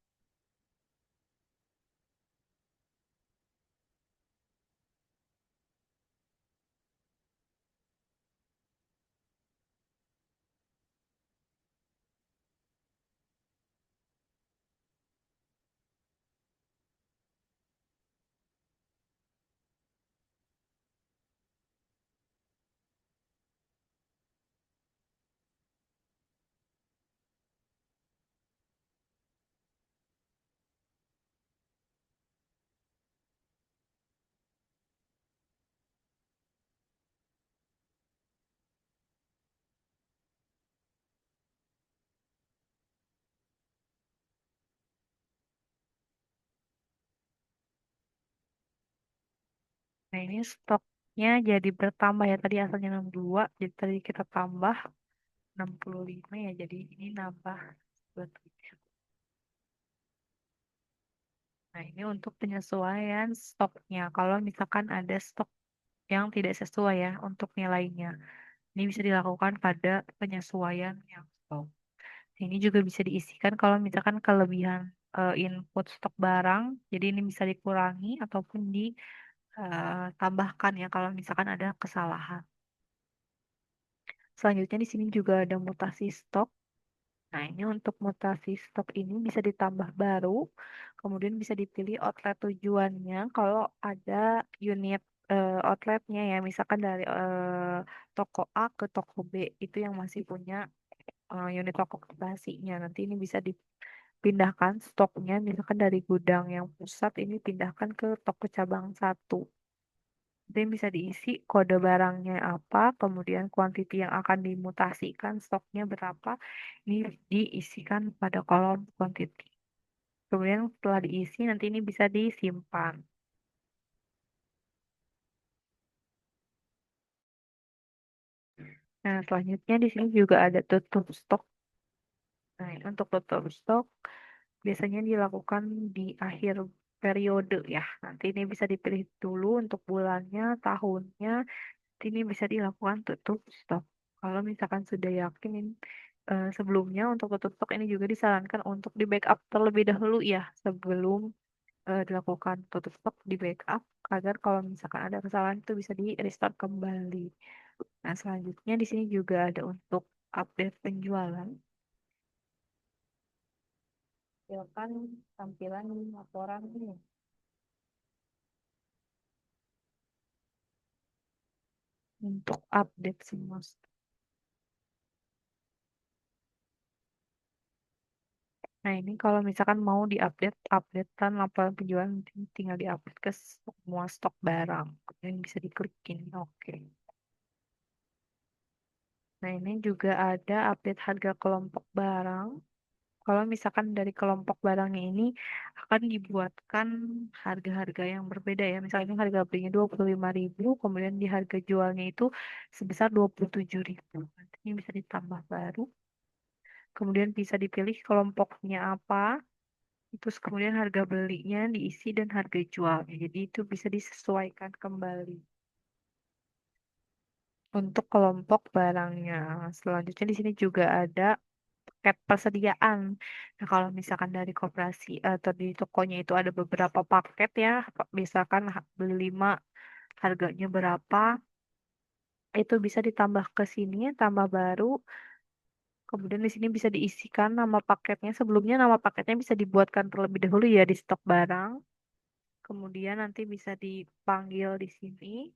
Nah, ini stoknya jadi bertambah ya. Tadi asalnya 62, jadi tadi kita tambah 65 ya. Jadi ini nambah 27. Nah, ini untuk penyesuaian stoknya. Kalau misalkan ada stok yang tidak sesuai ya untuk nilainya. Ini bisa dilakukan pada penyesuaian yang stok. Ini juga bisa diisikan kalau misalkan kelebihan input stok barang. Jadi ini bisa dikurangi ataupun ditambahkan ya kalau misalkan ada kesalahan. Selanjutnya di sini juga ada mutasi stok. Nah, ini untuk mutasi stok ini bisa ditambah baru, kemudian bisa dipilih outlet tujuannya. Kalau ada unit outletnya ya, misalkan dari toko A ke toko B itu yang masih punya unit toko operasinya. Nanti ini bisa dipindahkan stoknya, misalkan dari gudang yang pusat ini pindahkan ke toko cabang satu. Nanti bisa diisi kode barangnya apa, kemudian kuantiti yang akan dimutasikan, stoknya berapa, ini diisikan pada kolom kuantiti. Kemudian setelah diisi, nanti ini bisa disimpan. Nah, selanjutnya di sini juga ada tutup stok. Nah, ini untuk tutup stok biasanya dilakukan di akhir periode ya. Nanti ini bisa dipilih dulu untuk bulannya, tahunnya, ini bisa dilakukan tutup stok. Kalau misalkan sudah yakin sebelumnya untuk tutup stok ini juga disarankan untuk di backup terlebih dahulu ya sebelum dilakukan tutup stok di backup agar kalau misalkan ada kesalahan itu bisa di restart kembali. Nah, selanjutnya di sini juga ada untuk update penjualan. Silakan tampilan laporan ini. untuk update semua. Nah, ini kalau misalkan mau diupdate, updatean laporan penjualan tinggal diupdate ke semua stok barang. Yang bisa diklikin. Oke. Nah, ini juga ada update harga kelompok barang. Kalau misalkan dari kelompok barangnya ini akan dibuatkan harga-harga yang berbeda ya. Misalnya harga belinya 25.000, kemudian di harga jualnya itu sebesar 27.000. Nanti ini bisa ditambah baru. Kemudian bisa dipilih kelompoknya apa. Terus kemudian harga belinya diisi dan harga jualnya. Jadi itu bisa disesuaikan kembali untuk kelompok barangnya. Selanjutnya di sini juga ada paket persediaan. Nah, kalau misalkan dari koperasi atau di tokonya itu ada beberapa paket ya, misalkan beli 5 harganya berapa, itu bisa ditambah ke sini, tambah baru. Kemudian di sini bisa diisikan nama paketnya. Sebelumnya nama paketnya bisa dibuatkan terlebih dahulu ya di stok barang. Kemudian nanti bisa dipanggil di sini.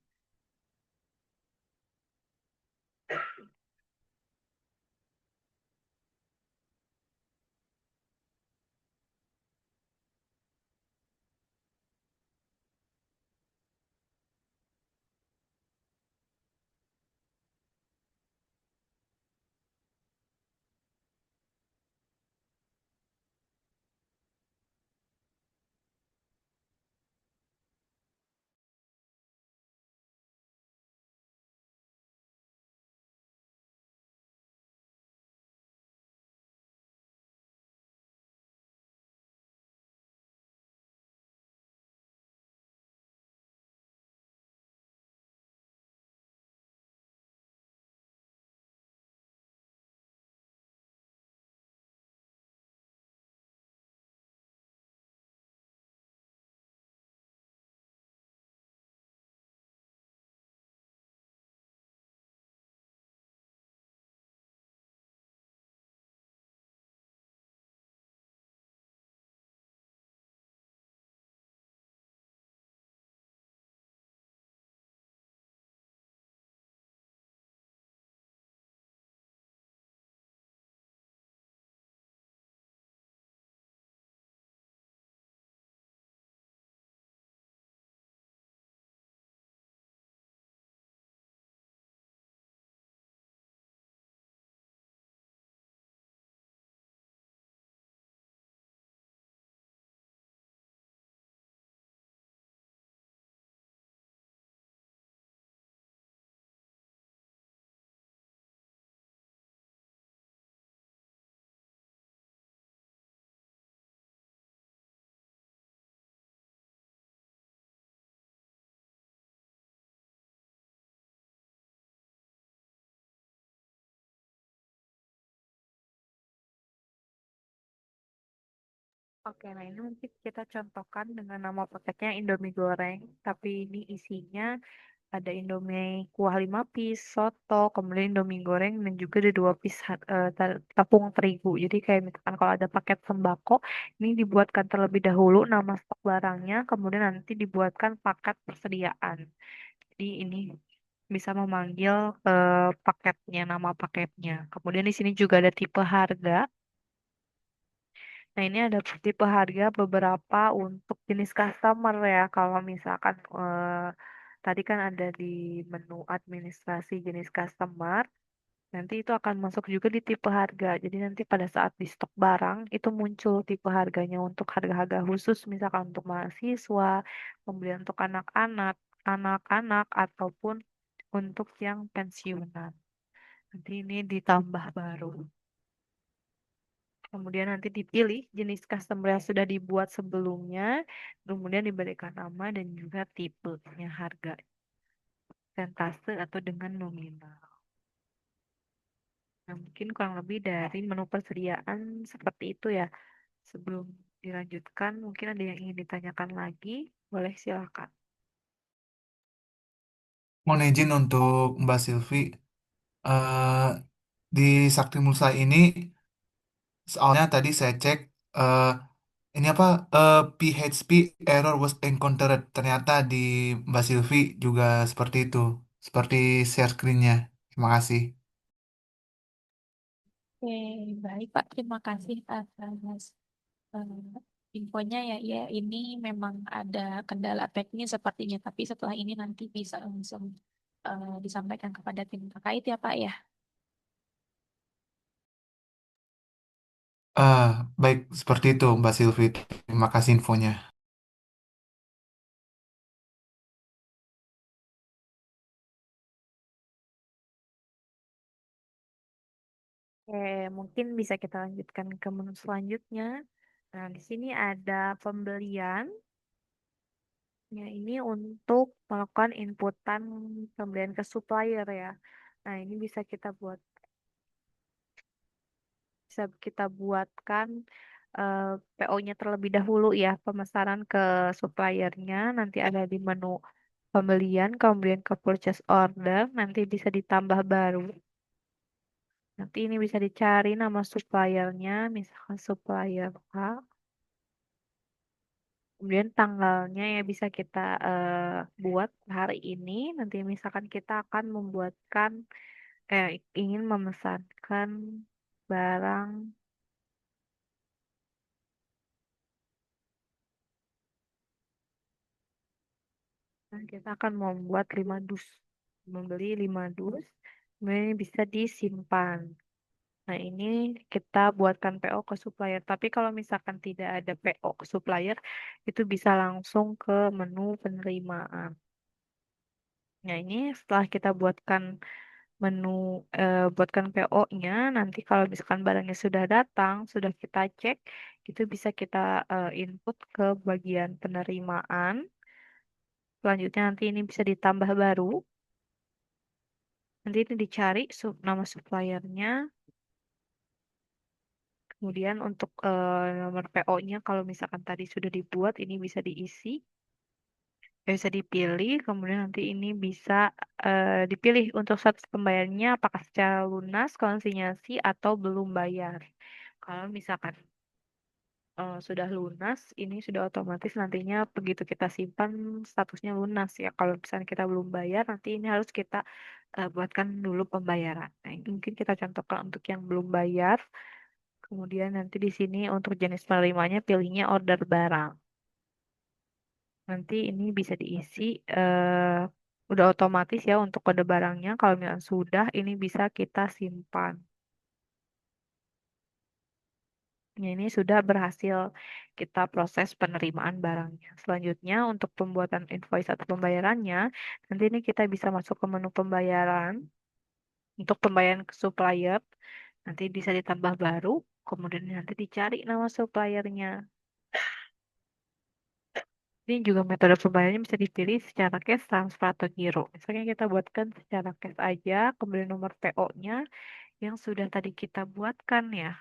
Oke, nah ini mungkin kita contohkan dengan nama paketnya Indomie goreng, tapi ini isinya ada Indomie kuah 5 piece, soto, kemudian Indomie goreng, dan juga ada 2 piece tepung terigu. Jadi kayak misalkan kalau ada paket sembako, ini dibuatkan terlebih dahulu nama stok barangnya, kemudian nanti dibuatkan paket persediaan. Jadi ini bisa memanggil paketnya, nama paketnya. Kemudian di sini juga ada tipe harga. Nah, ini ada tipe harga beberapa untuk jenis customer ya. Kalau misalkan tadi kan ada di menu administrasi jenis customer, nanti itu akan masuk juga di tipe harga. Jadi nanti pada saat di stok barang itu muncul tipe harganya untuk harga-harga khusus, misalkan untuk mahasiswa, kemudian untuk anak-anak, anak-anak ataupun untuk yang pensiunan. Nanti ini ditambah baru. Kemudian nanti dipilih jenis customer yang sudah dibuat sebelumnya, kemudian diberikan nama dan juga tipenya, harga, persentase atau dengan nominal. Nah, mungkin kurang lebih dari menu persediaan seperti itu ya. Sebelum dilanjutkan, mungkin ada yang ingin ditanyakan lagi, boleh silakan. Mohon izin untuk Mbak Silvi, eh, di Sakti Mulsa ini soalnya tadi saya cek eh, ini apa PHP error was encountered. Ternyata di Mbak Silvi juga seperti itu. seperti share screen-nya. Terima kasih. Oke, baik Pak. Terima kasih atas eh, infonya ya. Ya, ini memang ada kendala teknis sepertinya, tapi setelah ini nanti bisa langsung disampaikan kepada tim terkait ya Pak ya. Ah, baik, seperti itu Mbak Silvi. Terima kasih infonya. Oke, mungkin bisa kita lanjutkan ke menu selanjutnya. Nah, di sini ada pembelian. Ya, ini untuk melakukan inputan pembelian ke supplier ya. Nah, ini bisa kita buatkan PO-nya terlebih dahulu ya, pemesanan ke suppliernya. Nanti ada di menu pembelian, kemudian ke purchase order, nanti bisa ditambah baru. Nanti ini bisa dicari nama suppliernya, misalkan supplier A. Kemudian tanggalnya ya bisa kita buat hari ini. Nanti misalkan kita akan ingin memesankan barang. Nah, kita akan membuat 5 dus. Membeli 5 dus. Kemudian ini bisa disimpan. Nah, ini kita buatkan PO ke supplier. Tapi kalau misalkan tidak ada PO ke supplier, itu bisa langsung ke menu penerimaan. Nah, ini setelah kita menu buatkan PO-nya, nanti kalau misalkan barangnya sudah datang, sudah kita cek, itu bisa kita input ke bagian penerimaan. Selanjutnya nanti ini bisa ditambah baru. Nanti ini dicari nama suppliernya. Kemudian untuk nomor PO-nya, kalau misalkan tadi sudah dibuat, ini bisa diisi. Bisa dipilih, kemudian nanti ini bisa dipilih untuk status pembayarannya apakah secara lunas, konsinyasi, atau belum bayar. Kalau misalkan sudah lunas, ini sudah otomatis nantinya begitu kita simpan statusnya lunas ya. Kalau misalnya kita belum bayar, nanti ini harus kita buatkan dulu pembayaran. Nah, ini mungkin kita contohkan untuk yang belum bayar. Kemudian nanti di sini untuk jenis penerimanya pilihnya order barang. Nanti ini bisa diisi udah otomatis ya untuk kode barangnya. Kalau misalnya sudah, ini bisa kita simpan. Ya, ini sudah berhasil kita proses penerimaan barangnya. Selanjutnya untuk pembuatan invoice atau pembayarannya, nanti ini kita bisa masuk ke menu pembayaran. Untuk pembayaran ke supplier, nanti bisa ditambah baru, kemudian nanti dicari nama suppliernya. Ini juga metode pembayarannya bisa dipilih secara cash, transfer, atau giro. Misalnya kita buatkan secara cash aja, kemudian nomor PO-nya yang sudah tadi kita buatkan ya.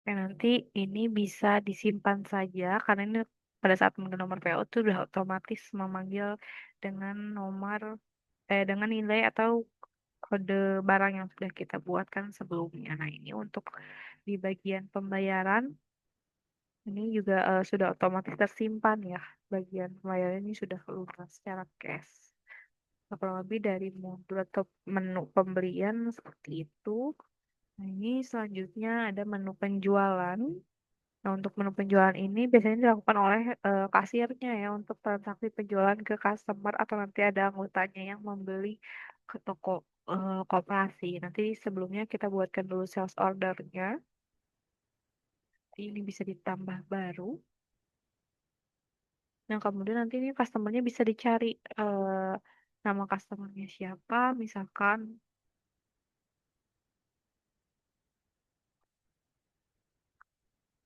Oke, nanti ini bisa disimpan saja karena ini pada saat memegang nomor PO itu sudah otomatis memanggil dengan dengan nilai atau kode barang yang sudah kita buatkan sebelumnya. Nah, ini untuk di bagian pembayaran ini juga sudah otomatis tersimpan ya. Bagian pembayaran ini sudah lunas secara cash. Nah, kurang lebih dari modul atau menu pembelian seperti itu. Nah, ini selanjutnya ada menu penjualan. Nah, untuk menu penjualan ini biasanya dilakukan oleh kasirnya ya untuk transaksi penjualan ke customer atau nanti ada anggotanya yang membeli ke toko koperasi. Nanti sebelumnya kita buatkan dulu sales ordernya. Ini bisa ditambah baru. Nah, kemudian nanti ini customernya bisa dicari nama customernya siapa, misalkan.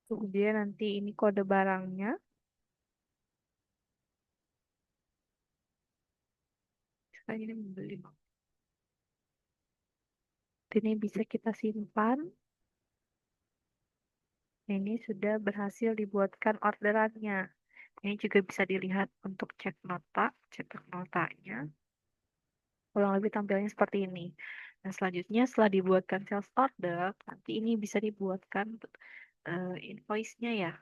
Kemudian nanti ini kode barangnya. Misalkan ini membeli. Ini bisa kita simpan. Ini sudah berhasil dibuatkan orderannya. Ini juga bisa dilihat untuk cek nota, cetak notanya. Kurang lebih tampilnya seperti ini. Nah, selanjutnya setelah dibuatkan sales order, nanti ini bisa dibuatkan invoice-nya ya.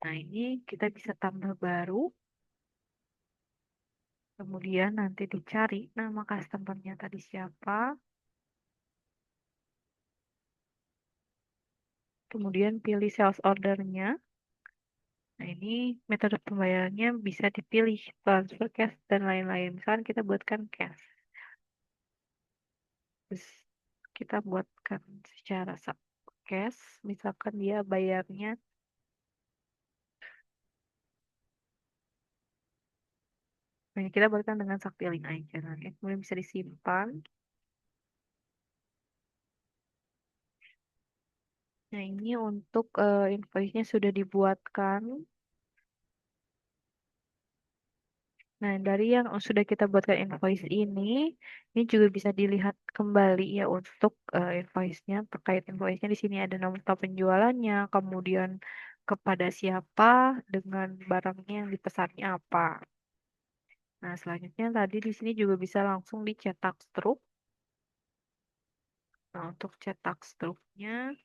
Nah, ini kita bisa tambah baru. Kemudian nanti dicari nama customer-nya tadi siapa. Kemudian pilih sales order-nya. Nah, ini metode pembayarannya bisa dipilih transfer cash dan lain-lain. Misalkan kita buatkan cash. Terus kita buatkan secara cash. Misalkan dia bayarnya. Nah, kita buatkan dengan Sakti Link aja. Nanti kemudian bisa disimpan. Nah, ini untuk invoice-nya sudah dibuatkan. Nah, dari yang sudah kita buatkan invoice ini juga bisa dilihat kembali ya untuk invoice-nya. Terkait invoice-nya di sini ada nomor top penjualannya, kemudian kepada siapa dengan barangnya yang dipesannya apa. Nah, selanjutnya tadi di sini juga bisa langsung dicetak struk. Nah, untuk cetak struknya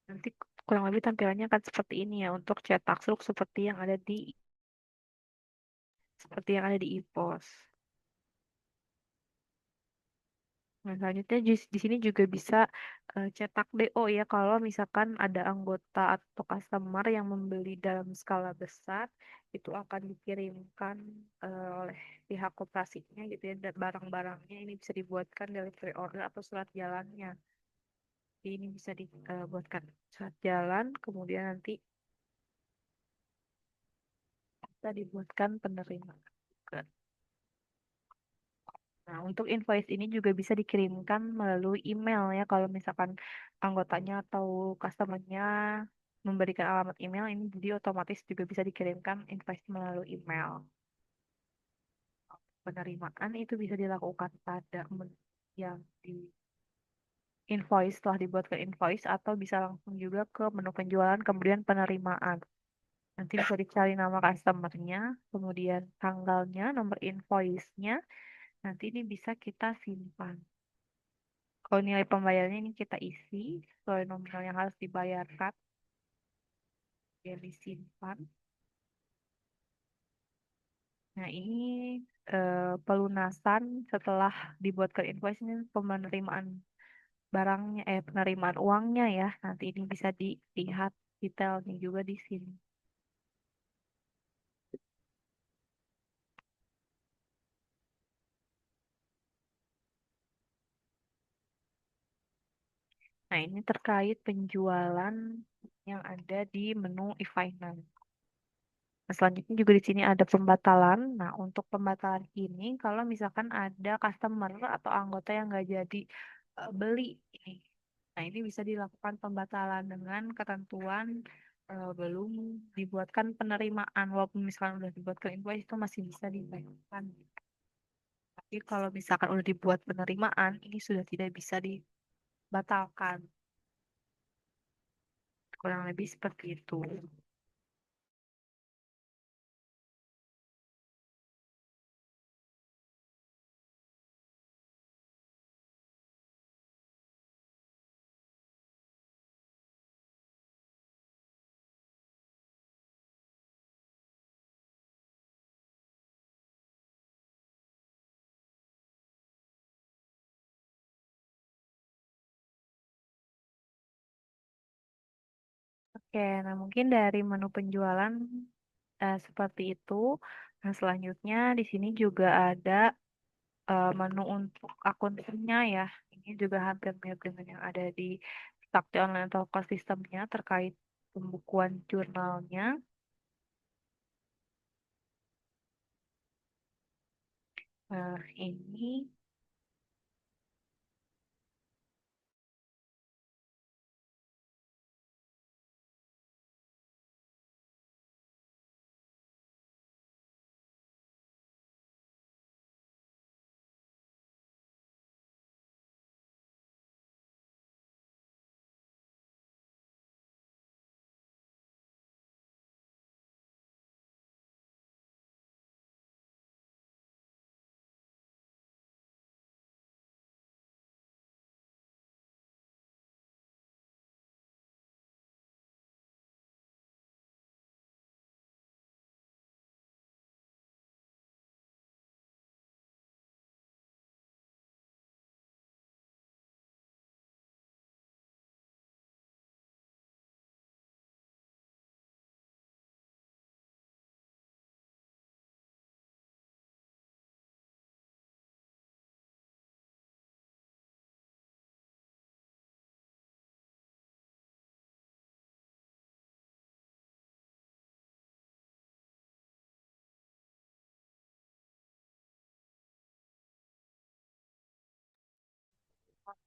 nanti kurang lebih tampilannya akan seperti ini ya untuk cetak struk seperti yang ada di e-pos. Nah, selanjutnya di sini juga bisa cetak DO ya kalau misalkan ada anggota atau customer yang membeli dalam skala besar itu akan dikirimkan oleh pihak koperasinya gitu ya dan barang-barangnya ini bisa dibuatkan delivery order atau surat jalannya. Jadi ini bisa dibuatkan surat jalan kemudian nanti bisa dibuatkan penerimaan juga. Nah, untuk invoice ini juga bisa dikirimkan melalui email ya. Kalau misalkan anggotanya atau customernya memberikan alamat email, ini jadi otomatis juga bisa dikirimkan invoice melalui email. Penerimaan itu bisa dilakukan pada yang di invoice setelah dibuatkan invoice atau bisa langsung juga ke menu penjualan kemudian penerimaan. Nanti bisa dicari nama customernya, kemudian tanggalnya, nomor invoice-nya. Nanti ini bisa kita simpan. Kalau nilai pembayarannya ini kita isi sesuai nominal yang harus dibayarkan, yang disimpan. Nah, ini pelunasan setelah dibuatkan invoice ini penerimaan barangnya, penerimaan uangnya ya. Nanti ini bisa dilihat detailnya juga di sini. Nah, ini terkait penjualan yang ada di menu e-finance. Nah, selanjutnya juga di sini ada pembatalan. Nah, untuk pembatalan ini, kalau misalkan ada customer atau anggota yang nggak jadi beli ini, nah ini bisa dilakukan pembatalan dengan ketentuan belum dibuatkan penerimaan. Walaupun misalkan udah dibuatkan invoice itu masih bisa dibayarkan. Tapi kalau misalkan udah dibuat penerimaan, ini sudah tidak bisa dibatalkan. Kurang lebih seperti itu. Oke, nah mungkin dari menu penjualan seperti itu. Nah, selanjutnya di sini juga ada menu untuk akunnya ya. Ini juga hampir mirip dengan yang ada di Sakti Online atau ekosistemnya terkait pembukuan jurnalnya. Nah, ini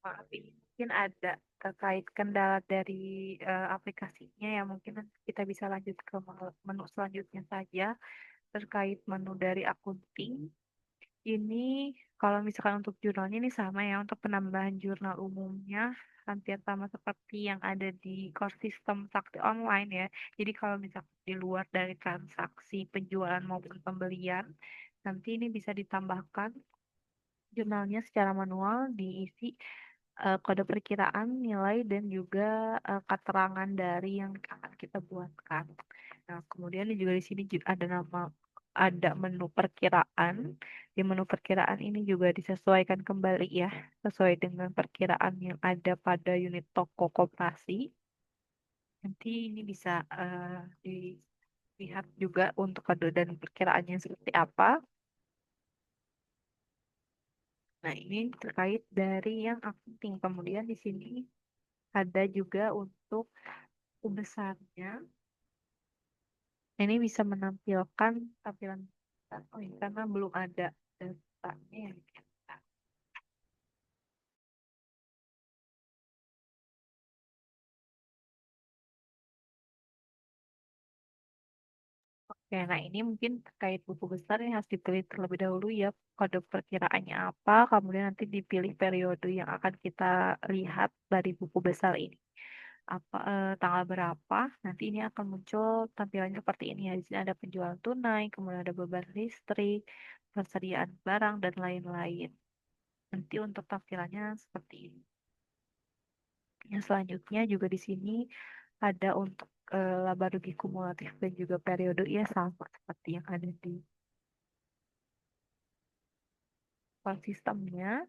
maaf ini mungkin ada terkait kendala dari aplikasinya ya mungkin nanti kita bisa lanjut ke menu selanjutnya saja terkait menu dari akunting. Ini kalau misalkan untuk jurnalnya ini sama ya untuk penambahan jurnal umumnya hampir sama seperti yang ada di core system Sakti Online ya. Jadi kalau misalkan di luar dari transaksi penjualan maupun pembelian, nanti ini bisa ditambahkan jurnalnya secara manual diisi kode perkiraan nilai dan juga keterangan dari yang akan kita buatkan. Nah, kemudian juga di sini ada ada menu perkiraan. Di menu perkiraan ini juga disesuaikan kembali ya, sesuai dengan perkiraan yang ada pada unit toko koperasi. Nanti ini bisa dilihat juga untuk kode dan perkiraannya seperti apa. Nah, ini terkait dari yang accounting. Kemudian di sini ada juga untuk besarnya. Ini bisa menampilkan tampilan oh ini karena belum ada datanya yang dicetak. Oke, nah ini mungkin terkait buku besar ini harus dipilih terlebih dahulu ya kode perkiraannya apa, kemudian nanti dipilih periode yang akan kita lihat dari buku besar ini. Apa tanggal berapa? Nanti ini akan muncul tampilannya seperti ini ya. Di sini ada penjualan tunai, kemudian ada beban listrik, persediaan barang dan lain-lain. Nanti untuk tampilannya seperti ini. Yang selanjutnya juga di sini ada untuk laba rugi kumulatif dan juga periode ya sama seperti yang ada di file sistemnya.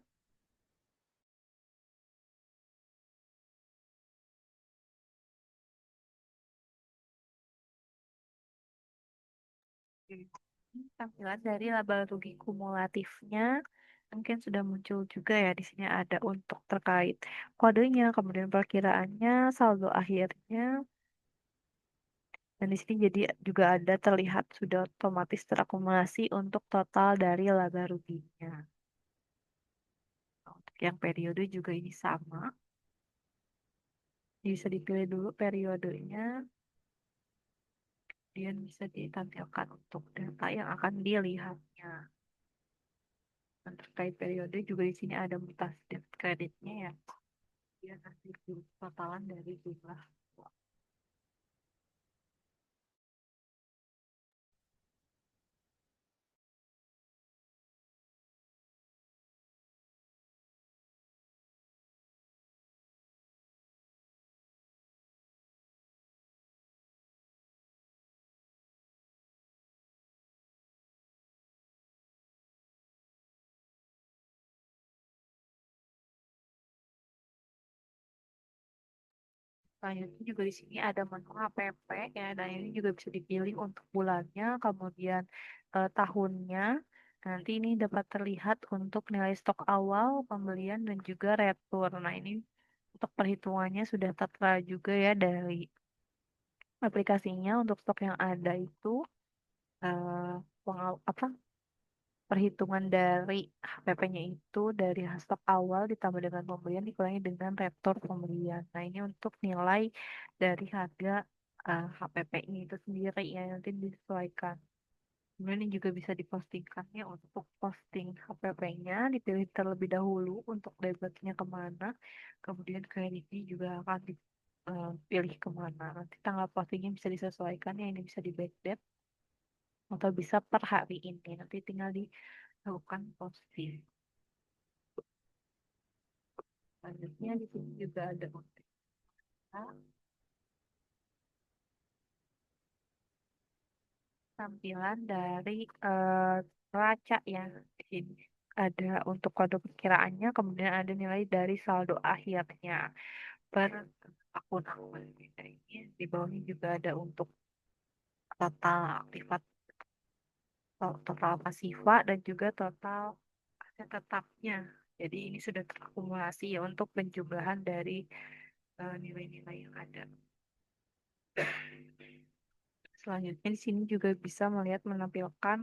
Tampilan dari laba rugi kumulatifnya mungkin sudah muncul juga ya. Di sini ada untuk terkait kodenya, kemudian perkiraannya, saldo akhirnya, dan di sini jadi juga ada terlihat sudah otomatis terakumulasi untuk total dari laba ruginya. Untuk yang periode juga ini sama. Bisa dipilih dulu periodenya, kemudian bisa ditampilkan untuk data yang akan dilihatnya. Dan terkait periode juga di sini ada mutasi debit kreditnya ya. Dia nanti totalan dari jumlah uang. Selanjutnya juga di sini ada menu HPP ya, dan ini juga bisa dipilih untuk bulannya, kemudian tahunnya. Nanti ini dapat terlihat untuk nilai stok awal, pembelian, dan juga retur. Nah, ini untuk perhitungannya sudah tertera juga ya dari aplikasinya. Untuk stok yang ada itu apa perhitungan dari HPP-nya itu dari stok awal ditambah dengan pembelian dikurangi dengan retur pembelian. Nah, ini untuk nilai dari harga HPP-nya itu sendiri yang nanti disesuaikan. Kemudian ini juga bisa dipostingkan ya untuk posting HPP-nya dipilih terlebih dahulu untuk debitnya kemana, kemudian kreditnya juga akan dipilih kemana. Nanti tanggal postingnya bisa disesuaikan ya, ini bisa di backdate atau bisa per hari ini. Nanti tinggal dilakukan posting. Selanjutnya di sini juga ada tampilan dari neraca ya. Di sini ada untuk kode perkiraannya, kemudian ada nilai dari saldo akhirnya per akun akun. Nah, ini di bawahnya juga ada untuk total aktifat, total pasifa dan juga total aset tetapnya. Jadi ini sudah terakumulasi ya untuk penjumlahan dari nilai-nilai yang ada. Selanjutnya di sini juga bisa melihat menampilkan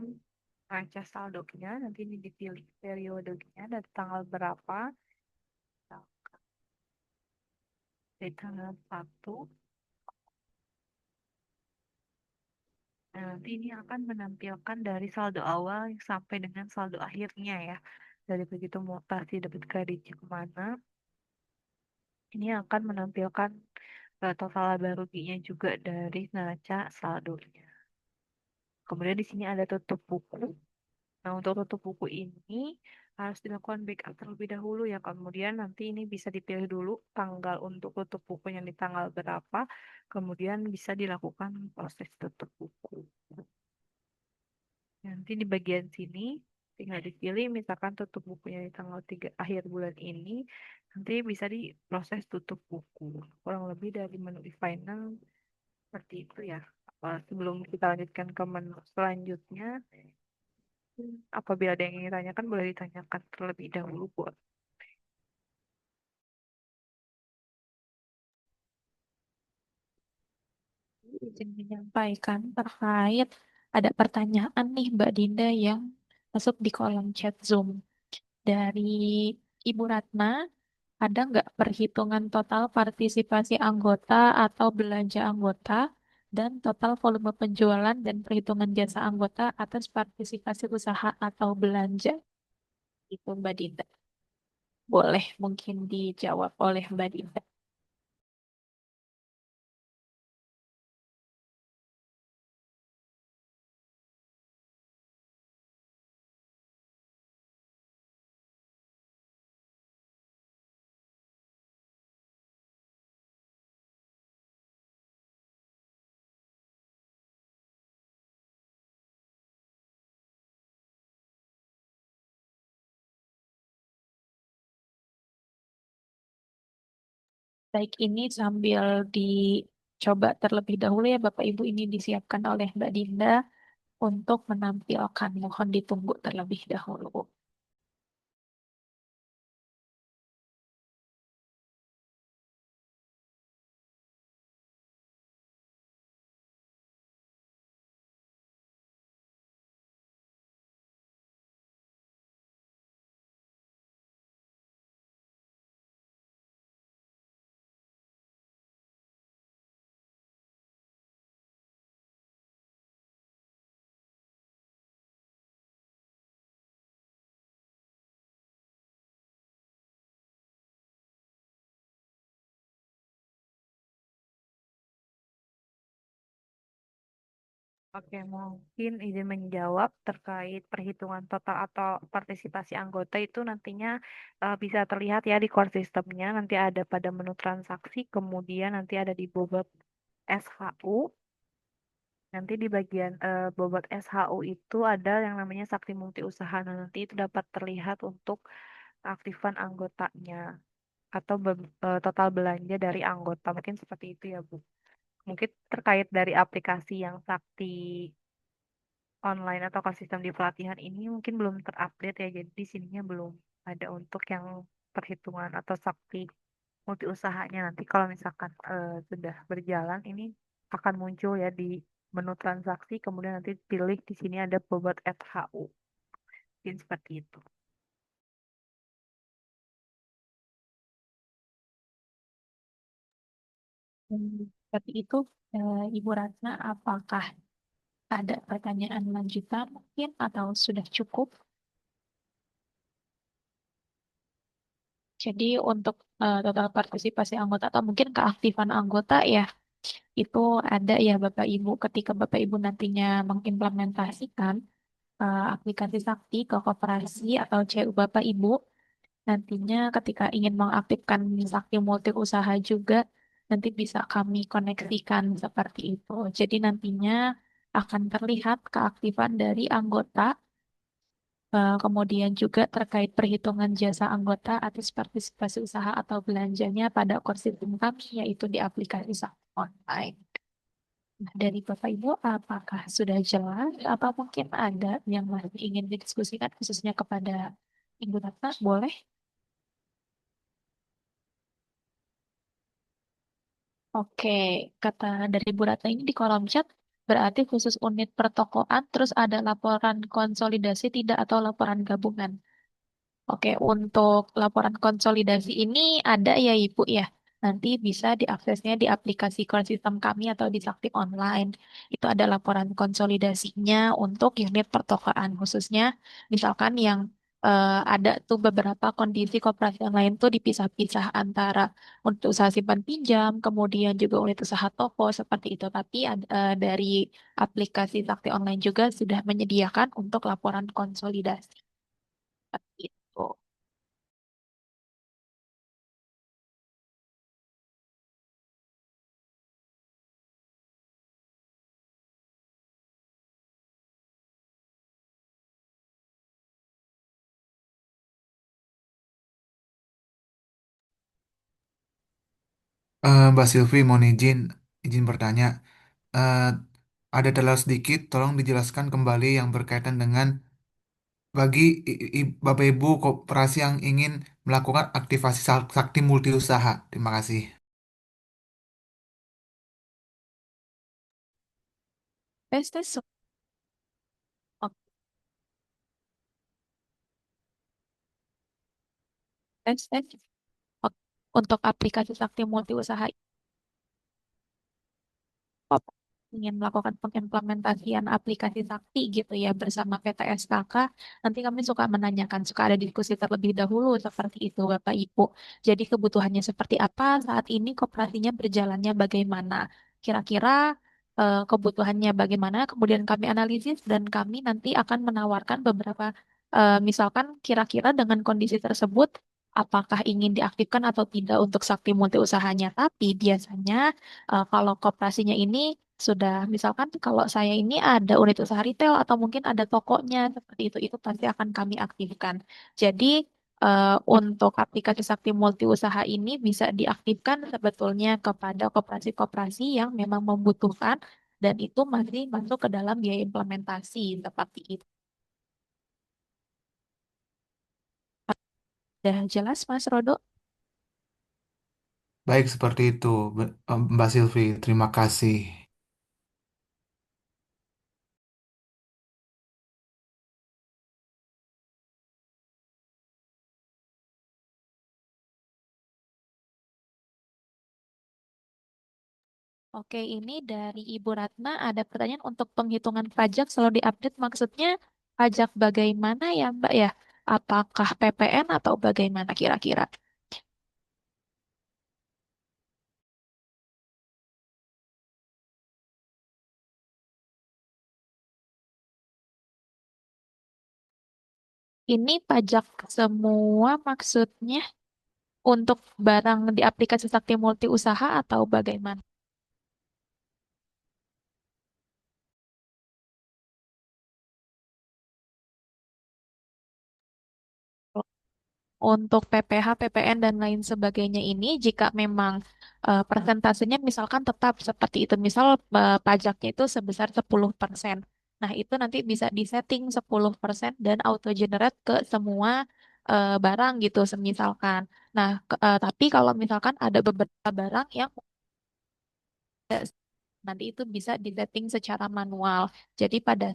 rancang saldonya. Nanti ini dipilih periodenya dari tanggal berapa. Dari tanggal 1. Nah, nanti ini akan menampilkan dari saldo awal sampai dengan saldo akhirnya ya. Dari begitu mutasi debit kreditnya kemana. Ini akan menampilkan total laba ruginya juga dari neraca saldonya. Kemudian di sini ada tutup buku. Nah, untuk tutup buku ini harus dilakukan backup terlebih dahulu ya. Kemudian nanti ini bisa dipilih dulu tanggal untuk tutup bukunya di tanggal berapa. Kemudian bisa dilakukan proses tutup buku. Nanti di bagian sini tinggal dipilih misalkan tutup bukunya di tanggal 3 akhir bulan ini. Nanti bisa diproses tutup buku. Kurang lebih dari menu e-finance seperti itu ya. Sebelum kita lanjutkan ke menu selanjutnya, apabila ada yang ingin ditanyakan, boleh ditanyakan terlebih dahulu, Bu. Izin menyampaikan terkait ada pertanyaan nih Mbak Dinda yang masuk di kolom chat Zoom dari Ibu Ratna. Ada nggak perhitungan total partisipasi anggota atau belanja anggota dan total volume penjualan dan perhitungan jasa anggota atas partisipasi usaha atau belanja? Itu Mbak Dinda. Boleh mungkin dijawab oleh Mbak Dinda. Baik, ini sambil dicoba terlebih dahulu ya Bapak Ibu, ini disiapkan oleh Mbak Dinda untuk menampilkan. Mohon ditunggu terlebih dahulu. Oke, mungkin izin menjawab terkait perhitungan total atau partisipasi anggota itu nantinya bisa terlihat ya di core sistemnya. Nanti ada pada menu transaksi, kemudian nanti ada di bobot SHU. Nanti di bagian bobot SHU itu ada yang namanya Sakti Multi Usaha. Nah, nanti itu dapat terlihat untuk aktifan anggotanya. atau total belanja dari anggota. Mungkin seperti itu ya, Bu. Mungkin terkait dari aplikasi yang Sakti online atau ke sistem di pelatihan ini mungkin belum terupdate ya. Jadi di sininya belum ada untuk yang perhitungan atau Sakti multi usahanya. Nanti kalau misalkan sudah berjalan ini akan muncul ya di menu transaksi, kemudian nanti pilih di sini ada bobot FHU. Mungkin seperti itu. Seperti itu, Ibu Ratna, apakah ada pertanyaan lanjutan mungkin atau sudah cukup? Jadi untuk total partisipasi anggota atau mungkin keaktifan anggota ya, itu ada ya Bapak Ibu ketika Bapak Ibu nantinya mengimplementasikan aplikasi Sakti ke koperasi atau CU Bapak Ibu, nantinya ketika ingin mengaktifkan Sakti Multi Usaha juga, nanti bisa kami koneksikan seperti itu. Jadi nantinya akan terlihat keaktifan dari anggota, kemudian juga terkait perhitungan jasa anggota atas partisipasi usaha atau belanjanya pada core sistem kami, yaitu di aplikasi Sakti Online. Nah, dari Bapak Ibu, apakah sudah jelas atau mungkin ada yang masih ingin didiskusikan khususnya kepada Ibu Ratna? Boleh? Oke, kata dari Bu Ratna ini di kolom chat berarti khusus unit pertokoan, terus ada laporan konsolidasi tidak atau laporan gabungan. Oke, untuk laporan konsolidasi ini ada ya Ibu ya. Nanti bisa diaksesnya di aplikasi core system kami atau di Sakti Online. Itu ada laporan konsolidasinya untuk unit pertokoan khususnya. Misalkan yang ada tuh beberapa kondisi koperasi yang lain tuh dipisah-pisah antara unit usaha simpan pinjam, kemudian juga unit usaha toko seperti itu. Tapi dari aplikasi Sakti Online juga sudah menyediakan untuk laporan konsolidasi. Seperti itu. Mbak Silvi, mohon izin bertanya. Eh, ada dalil sedikit, tolong dijelaskan kembali yang berkaitan dengan bagi Bapak Ibu koperasi yang ingin melakukan aktivasi sakti multi usaha. Terima kasih. Tes tes oh, tes tes. Oh, untuk aplikasi Sakti Multi Usaha Pop ingin melakukan pengimplementasian aplikasi Sakti gitu ya bersama PT SKK, nanti kami suka menanyakan, suka ada diskusi terlebih dahulu seperti itu Bapak Ibu. Jadi kebutuhannya seperti apa saat ini, koperasinya berjalannya bagaimana? Kira-kira kebutuhannya bagaimana? Kemudian kami analisis dan kami nanti akan menawarkan beberapa, misalkan kira-kira dengan kondisi tersebut, apakah ingin diaktifkan atau tidak untuk Sakti Multi Usahanya. Tapi biasanya kalau koperasinya ini sudah, misalkan kalau saya ini ada unit usaha retail atau mungkin ada tokonya seperti itu pasti akan kami aktifkan. Jadi untuk aplikasi Sakti Multi Usaha ini bisa diaktifkan sebetulnya kepada koperasi-koperasi yang memang membutuhkan dan itu masih masuk ke dalam biaya implementasi seperti itu. Sudah jelas Mas Rodo? Baik, seperti itu, Mbak Silvi. Terima kasih. Oke, ini dari Ibu Ratna ada pertanyaan untuk penghitungan pajak selalu diupdate. Maksudnya pajak bagaimana ya, Mbak ya? Apakah PPN atau bagaimana kira-kira? Ini pajak semua maksudnya untuk barang di aplikasi Sakti Multi Usaha atau bagaimana? untuk PPh, PPN, dan lain sebagainya ini, jika memang persentasenya misalkan tetap seperti itu, misal pajaknya itu sebesar 10%. Nah, itu nanti bisa disetting 10% dan auto generate ke semua barang gitu, semisalkan. Nah, tapi kalau misalkan ada beberapa barang yang nanti itu bisa disetting secara manual. Jadi pada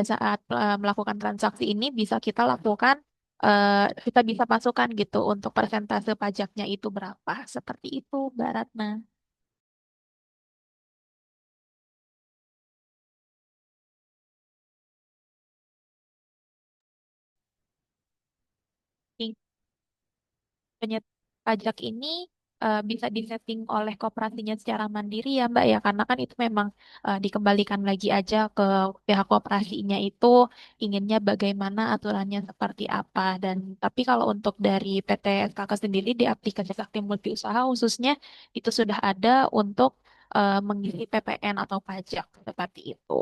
saat melakukan transaksi ini bisa kita lakukan kita bisa masukkan gitu untuk persentase pajaknya itu berapa. Seperti itu, Mbak Ratna. Penyet- Pajak ini bisa disetting oleh koperasinya secara mandiri ya Mbak ya, karena kan itu memang dikembalikan lagi aja ke pihak koperasinya itu inginnya bagaimana, aturannya seperti apa. Dan tapi kalau untuk dari PT SKK sendiri di aplikasi Sakti Multi Usaha khususnya itu sudah ada untuk mengisi PPN atau pajak seperti itu.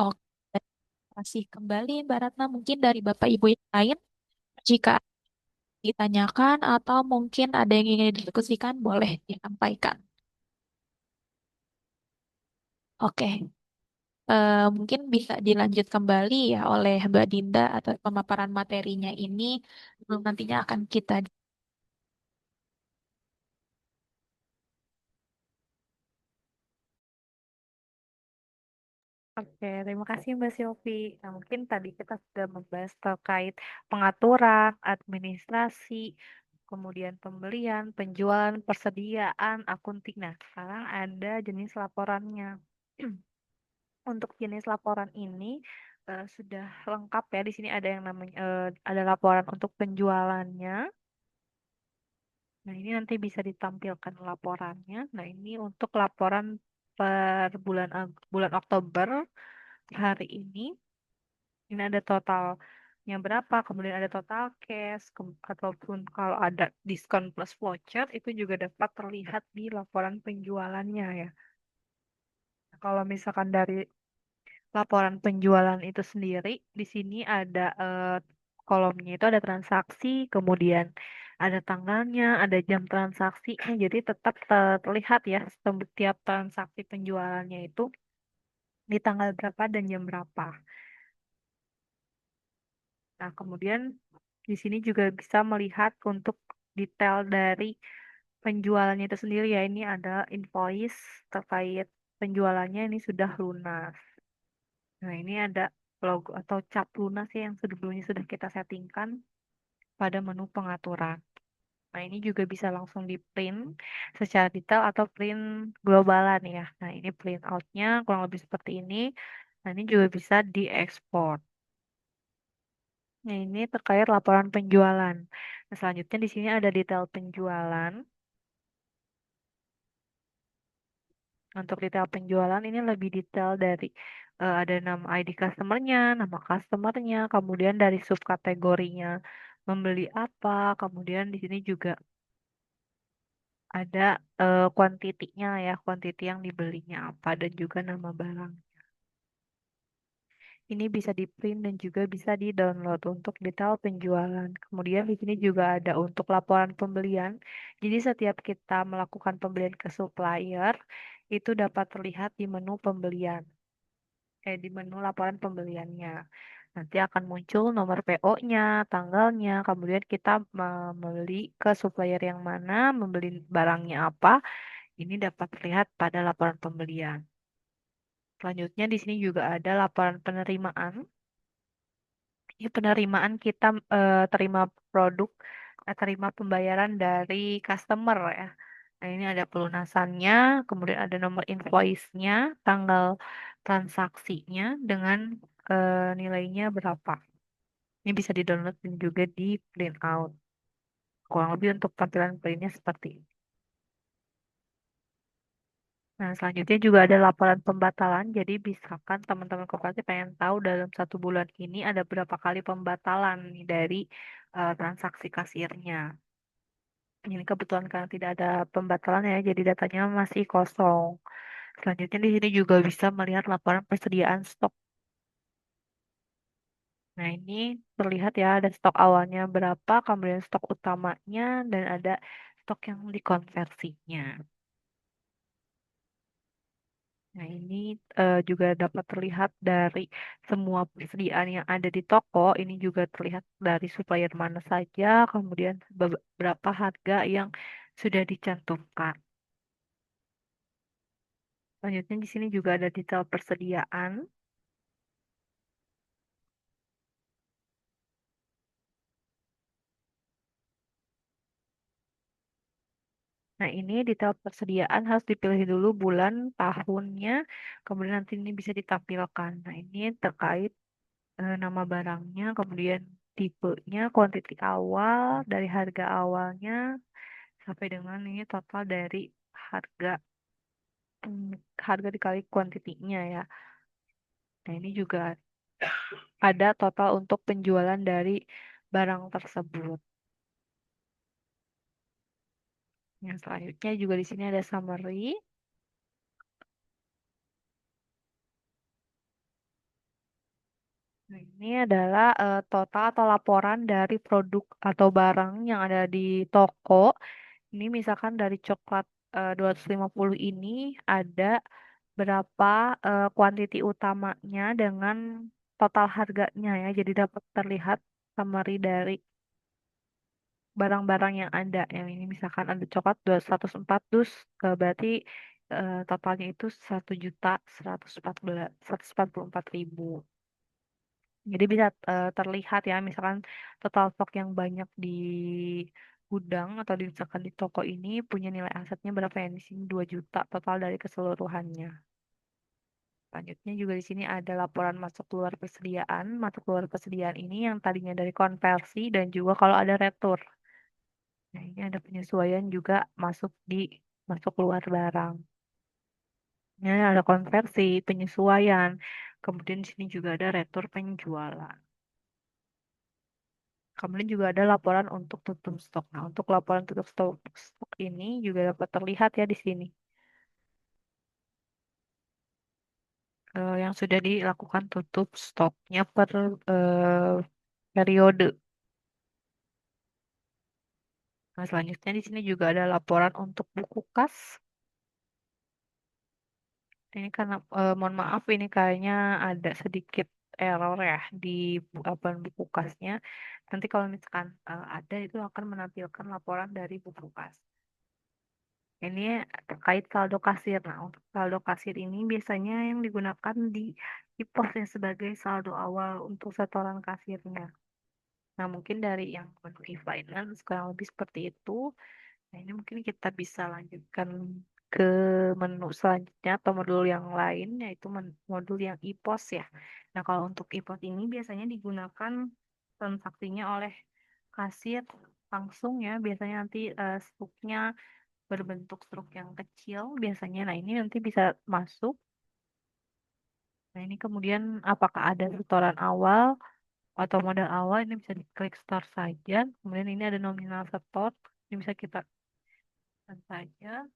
Oke, terima kasih kembali Mbak Ratna. Mungkin dari Bapak Ibu yang lain, jika ditanyakan atau mungkin ada yang ingin didiskusikan, boleh disampaikan. Oke, mungkin bisa dilanjut kembali ya oleh Mbak Dinda atas pemaparan materinya ini. Sebelum nantinya akan kita. Oke, terima kasih Mbak Silvi. Nah, mungkin tadi kita sudah membahas terkait pengaturan, administrasi, kemudian pembelian, penjualan, persediaan, akunting. Nah, sekarang ada jenis laporannya. Untuk jenis laporan ini sudah lengkap ya. Di sini ada yang namanya ada laporan untuk penjualannya. Nah, ini nanti bisa ditampilkan laporannya. Nah, ini untuk laporan per bulan Oktober hari ini. Ini ada totalnya berapa, kemudian ada total cash, ataupun kalau ada diskon plus voucher itu juga dapat terlihat di laporan penjualannya ya. Kalau misalkan dari laporan penjualan itu sendiri, di sini ada kolomnya itu ada transaksi, kemudian ada tanggalnya, ada jam transaksinya, jadi tetap terlihat ya setiap transaksi penjualannya itu di tanggal berapa dan jam berapa. Nah, kemudian di sini juga bisa melihat untuk detail dari penjualannya itu sendiri ya. Ini ada invoice terkait penjualannya ini sudah lunas. Nah, ini ada logo atau cap lunas ya yang sebelumnya sudah kita settingkan pada menu pengaturan. Nah, ini juga bisa langsung di print secara detail atau print globalan ya. Nah, ini print outnya kurang lebih seperti ini. Nah, ini juga bisa diekspor. Nah, ini terkait laporan penjualan. Nah, selanjutnya di sini ada detail penjualan. Untuk detail penjualan ini lebih detail dari ada nama ID customernya, nama customernya, kemudian dari subkategorinya membeli apa, kemudian di sini juga ada kuantitinya ya, kuantiti yang dibelinya apa dan juga nama barang. Ini bisa di-print dan juga bisa di-download untuk detail penjualan. Kemudian di sini juga ada untuk laporan pembelian. Jadi setiap kita melakukan pembelian ke supplier, itu dapat terlihat di menu pembelian, di menu laporan pembeliannya. Nanti akan muncul nomor PO-nya, tanggalnya, kemudian kita membeli ke supplier yang mana, membeli barangnya apa, ini dapat terlihat pada laporan pembelian. Selanjutnya di sini juga ada laporan penerimaan. Ini penerimaan kita terima produk, terima pembayaran dari customer ya. Nah, ini ada pelunasannya, kemudian ada nomor invoice-nya, tanggal transaksinya dengan nilainya berapa. Ini bisa di-download dan juga di print out. Kurang lebih untuk tampilan printnya seperti ini. Nah, selanjutnya juga ada laporan pembatalan. Jadi, misalkan teman-teman koperasi pengen tahu dalam 1 bulan ini ada berapa kali pembatalan nih dari transaksi kasirnya. Ini kebetulan karena tidak ada pembatalan ya, jadi datanya masih kosong. Selanjutnya di sini juga bisa melihat laporan persediaan stok. Nah, ini terlihat ya ada stok awalnya berapa, kemudian stok utamanya, dan ada stok yang dikonversinya. Nah, ini juga dapat terlihat dari semua persediaan yang ada di toko. Ini juga terlihat dari supplier mana saja, kemudian berapa harga yang sudah dicantumkan. Selanjutnya di sini juga ada detail persediaan. Nah, ini detail persediaan harus dipilih dulu bulan, tahunnya, kemudian nanti ini bisa ditampilkan. Nah, ini terkait nama barangnya, kemudian tipenya, kuantiti awal, dari harga awalnya, sampai dengan ini total dari harga hmm, harga dikali kuantitinya ya. Nah, ini juga ada total untuk penjualan dari barang tersebut. Yang selanjutnya juga di sini ada summary. Nah, ini adalah total atau laporan dari produk atau barang yang ada di toko. Ini misalkan dari coklat 250 ini ada berapa kuantiti utamanya dengan total harganya ya. Jadi dapat terlihat summary dari barang-barang yang ada. Yang ini misalkan ada coklat 204 dus, berarti totalnya itu 1.144.000. Jadi bisa terlihat ya, misalkan total stok yang banyak di gudang atau misalkan di toko ini punya nilai asetnya berapa ya, di sini 2 juta total dari keseluruhannya. Selanjutnya juga di sini ada laporan masuk keluar persediaan. Masuk keluar persediaan ini yang tadinya dari konversi dan juga kalau ada retur. Nah, ini ada penyesuaian juga masuk keluar barang. Ini ada konversi, penyesuaian. Kemudian di sini juga ada retur penjualan. Kemudian juga ada laporan untuk tutup stok. Nah, untuk laporan tutup stok ini juga dapat terlihat ya di sini. Yang sudah dilakukan tutup stoknya per periode. Nah, selanjutnya di sini juga ada laporan untuk buku kas. Ini karena mohon maaf ini kayaknya ada sedikit error ya di laporan buku kasnya. Nanti kalau misalkan ada itu akan menampilkan laporan dari buku kas. Ini terkait saldo kasir. Nah, untuk saldo kasir ini biasanya yang digunakan di posnya sebagai saldo awal untuk setoran kasirnya. Nah, mungkin dari yang menu e-finance kurang lebih seperti itu. Nah, ini mungkin kita bisa lanjutkan ke menu selanjutnya atau modul yang lain, yaitu modul yang e-pos ya. Nah, kalau untuk e-pos ini biasanya digunakan transaksinya oleh kasir langsung ya. Biasanya nanti struknya berbentuk struk yang kecil biasanya. Nah, ini nanti bisa masuk. Nah, ini kemudian apakah ada setoran awal atau modal awal, ini bisa diklik start saja. Kemudian ini ada nominal setor, ini bisa kita tekan saja.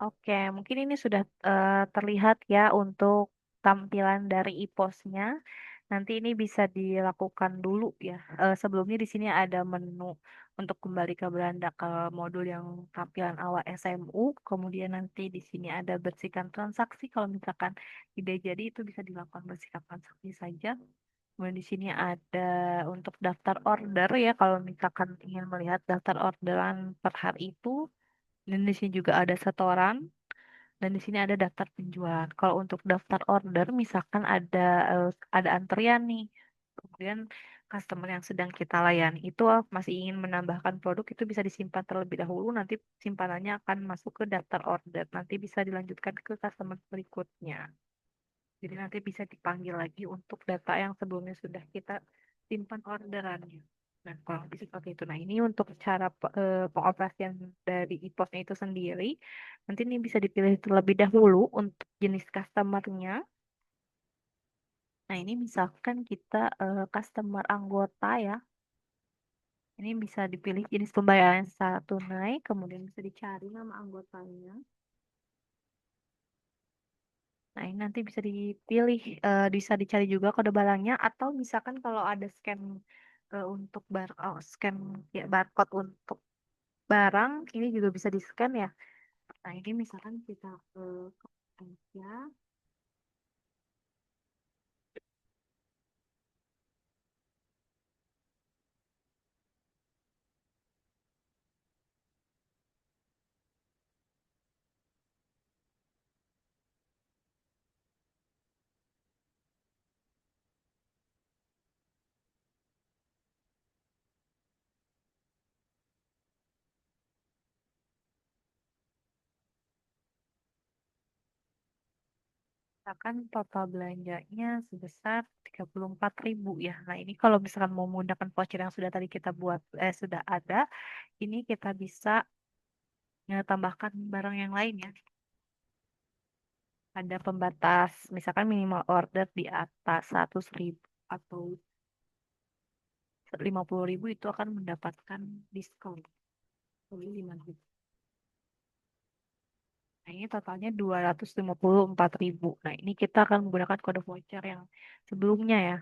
Oke, mungkin ini sudah terlihat ya untuk tampilan dari IPOS-nya. Nanti ini bisa dilakukan dulu ya. Sebelumnya di sini ada menu untuk kembali ke beranda ke modul yang tampilan awal SMU. Kemudian nanti di sini ada bersihkan transaksi. Kalau misalkan tidak jadi itu bisa dilakukan bersihkan transaksi saja. Kemudian di sini ada untuk daftar order ya. Kalau misalkan ingin melihat daftar orderan per hari itu. Dan di sini juga ada setoran. Dan di sini ada daftar penjualan. Kalau untuk daftar order, misalkan ada antrian nih, kemudian customer yang sedang kita layani itu masih ingin menambahkan produk itu bisa disimpan terlebih dahulu. Nanti simpanannya akan masuk ke daftar order. Nanti bisa dilanjutkan ke customer berikutnya. Jadi nanti bisa dipanggil lagi untuk data yang sebelumnya sudah kita simpan orderannya. Nah, kurang lebih seperti itu. Nah, ini untuk cara pengoperasian dari e-posnya itu sendiri. Nanti ini bisa dipilih terlebih dahulu untuk jenis customernya. Nah, ini misalkan kita customer anggota ya. Ini bisa dipilih jenis pembayaran secara tunai, kemudian bisa dicari nama anggotanya. Nah, ini nanti bisa dipilih, bisa dicari juga kode barangnya, atau misalkan kalau ada scan untuk scan ya barcode untuk barang, ini juga bisa di scan ya. Nah, ini misalkan kita ke aja. Misalkan total belanjanya sebesar 34.000 ya. Nah, ini kalau misalkan mau menggunakan voucher yang sudah tadi kita buat, sudah ada, ini kita bisa tambahkan barang yang lain ya. Ada pembatas, misalkan minimal order di atas 100.000 atau 50.000 itu akan mendapatkan diskon. Jadi 5.000. Nah, ini totalnya 254.000. Nah, ini kita akan menggunakan kode voucher yang sebelumnya ya.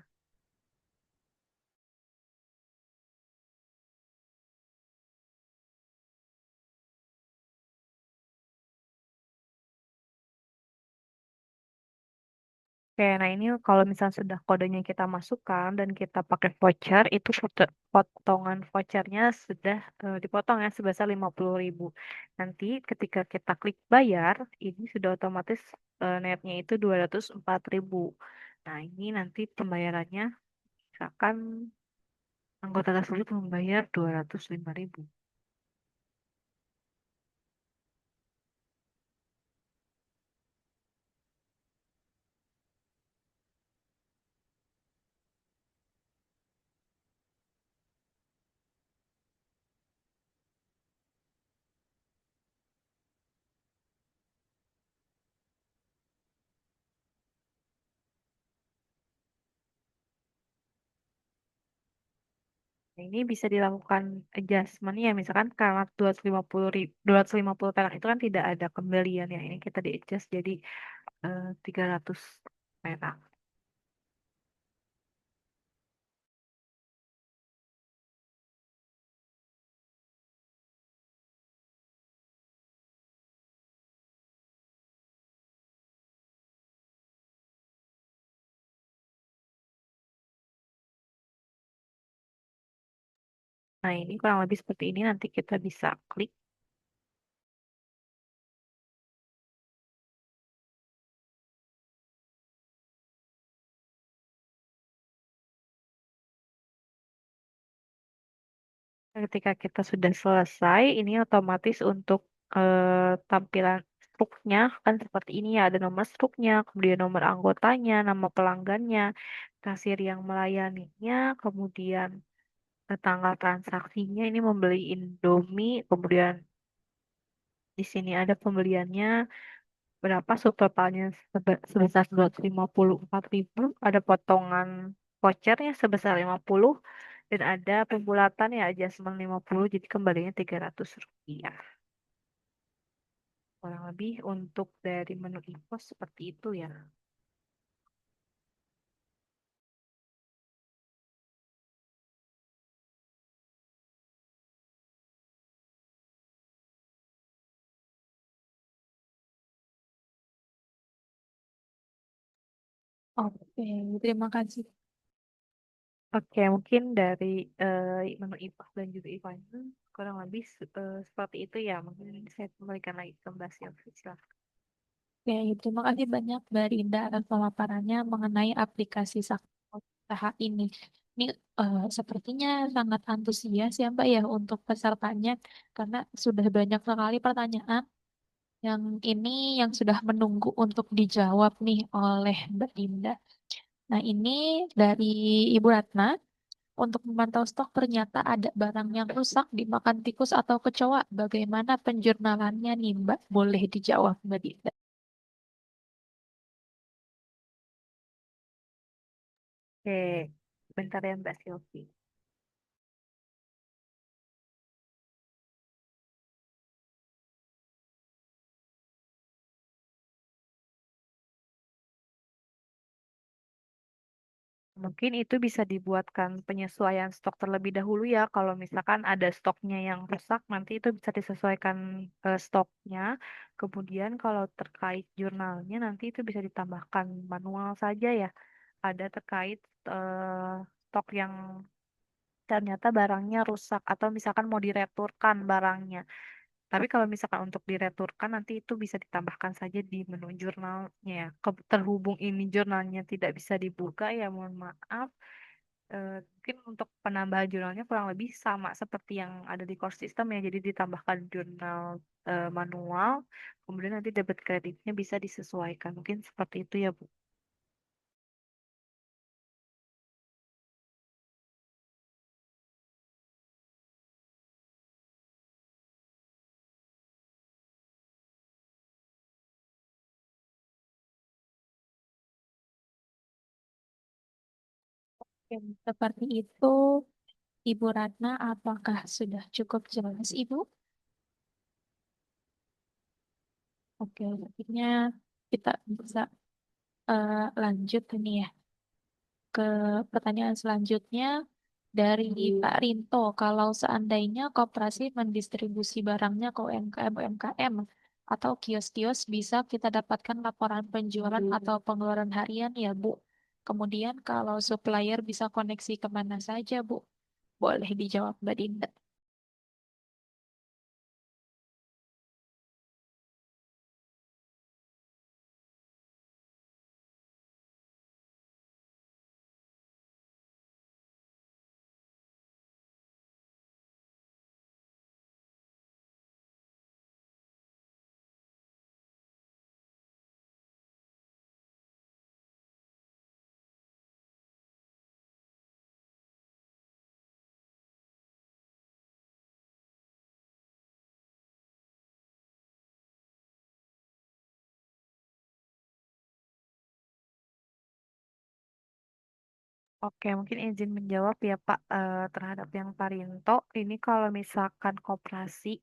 Oke, nah ini kalau misalnya sudah kodenya kita masukkan dan kita pakai voucher, itu potongan vouchernya sudah dipotong ya sebesar 50.000. Nanti ketika kita klik bayar, ini sudah otomatis netnya itu 204.000. Nah, ini nanti pembayarannya misalkan anggota tersebut membayar 205.000. Nah, ini bisa dilakukan adjustment ya, misalkan karena 250 perak itu kan tidak ada kembalian ya. Ini kita di adjust jadi 300 perak. Nah, ini kurang lebih seperti ini. Nanti kita bisa klik. Ketika kita sudah selesai, ini otomatis untuk tampilan struknya kan seperti ini ya. Ada nomor struknya, kemudian nomor anggotanya, nama pelanggannya, kasir yang melayaninya, kemudian tanggal transaksinya ini membeli Indomie, kemudian di sini ada pembeliannya berapa subtotalnya sebesar 254.000, ada potongan vouchernya sebesar 50 dan ada pembulatan ya adjustment 50 jadi kembalinya 300 rupiah. Kurang lebih untuk dari menu e-pos seperti itu ya. Oke, terima kasih. Oke, mungkin dari menu IPA dan juga e-finance kurang lebih seperti itu ya. Mungkin saya kembalikan lagi ke Mbak Sylvie. Silahkan. Oke, terima kasih banyak Mbak Rinda atas pemaparannya mengenai aplikasi Sakti Usaha ini. Ini sepertinya sangat antusias ya Mbak ya untuk pesertanya karena sudah banyak sekali pertanyaan yang ini yang sudah menunggu untuk dijawab nih oleh Mbak Rinda. Nah ini dari Ibu Ratna, untuk memantau stok ternyata ada barang yang rusak dimakan tikus atau kecoa. Bagaimana penjurnalannya nih Mbak? Boleh dijawab Mbak Rinda. Oke, bentar ya Mbak Sylvie. Mungkin itu bisa dibuatkan penyesuaian stok terlebih dahulu ya. Kalau misalkan ada stoknya yang rusak, nanti itu bisa disesuaikan stoknya. Kemudian kalau terkait jurnalnya, nanti itu bisa ditambahkan manual saja ya. Ada terkait stok yang ternyata barangnya rusak atau misalkan mau direturkan barangnya. Tapi kalau misalkan untuk direturkan nanti itu bisa ditambahkan saja di menu jurnalnya ya. Terhubung ini jurnalnya tidak bisa dibuka ya mohon maaf. Mungkin untuk penambahan jurnalnya kurang lebih sama seperti yang ada di core system ya. Jadi ditambahkan jurnal manual, kemudian nanti debit kreditnya bisa disesuaikan. Mungkin seperti itu ya Bu. Oke, seperti itu, Ibu Ratna, apakah sudah cukup jelas, Ibu? Oke, akhirnya kita bisa lanjut ini ya ke pertanyaan selanjutnya dari Pak Rinto. Kalau seandainya koperasi mendistribusi barangnya ke UMKM atau kios-kios, bisa kita dapatkan laporan penjualan atau pengeluaran harian ya, Bu. Kemudian kalau supplier bisa koneksi kemana saja, Bu? Boleh dijawab, Mbak Dinda. Oke, mungkin izin menjawab ya Pak terhadap yang Parinto. Ini kalau misalkan koperasi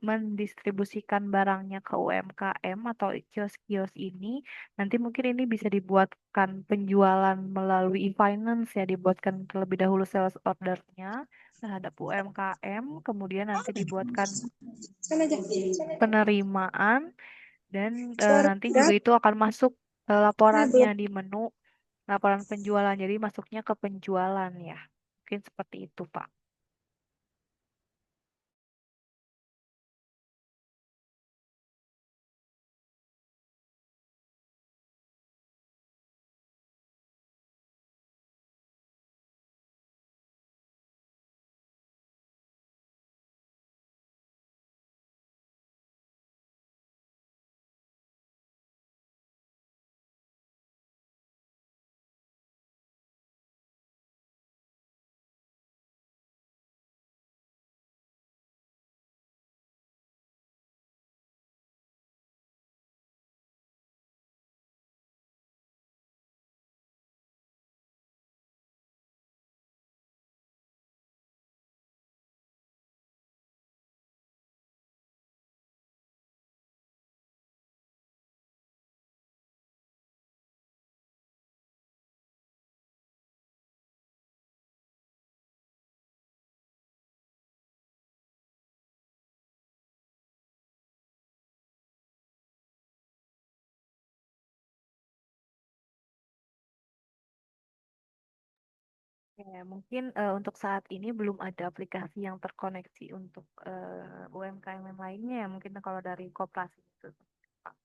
mendistribusikan barangnya ke UMKM atau kios-kios ini, nanti mungkin ini bisa dibuatkan penjualan melalui e-finance ya, dibuatkan terlebih dahulu sales ordernya terhadap UMKM, kemudian nanti dibuatkan penerimaan dan nanti juga itu akan masuk laporannya di menu laporan penjualan. Jadi masuknya ke penjualan ya. Mungkin seperti itu, Pak. Ya, mungkin untuk saat ini belum ada aplikasi yang terkoneksi untuk UMKM yang lainnya ya. Mungkin kalau dari koperasi itu. Pak.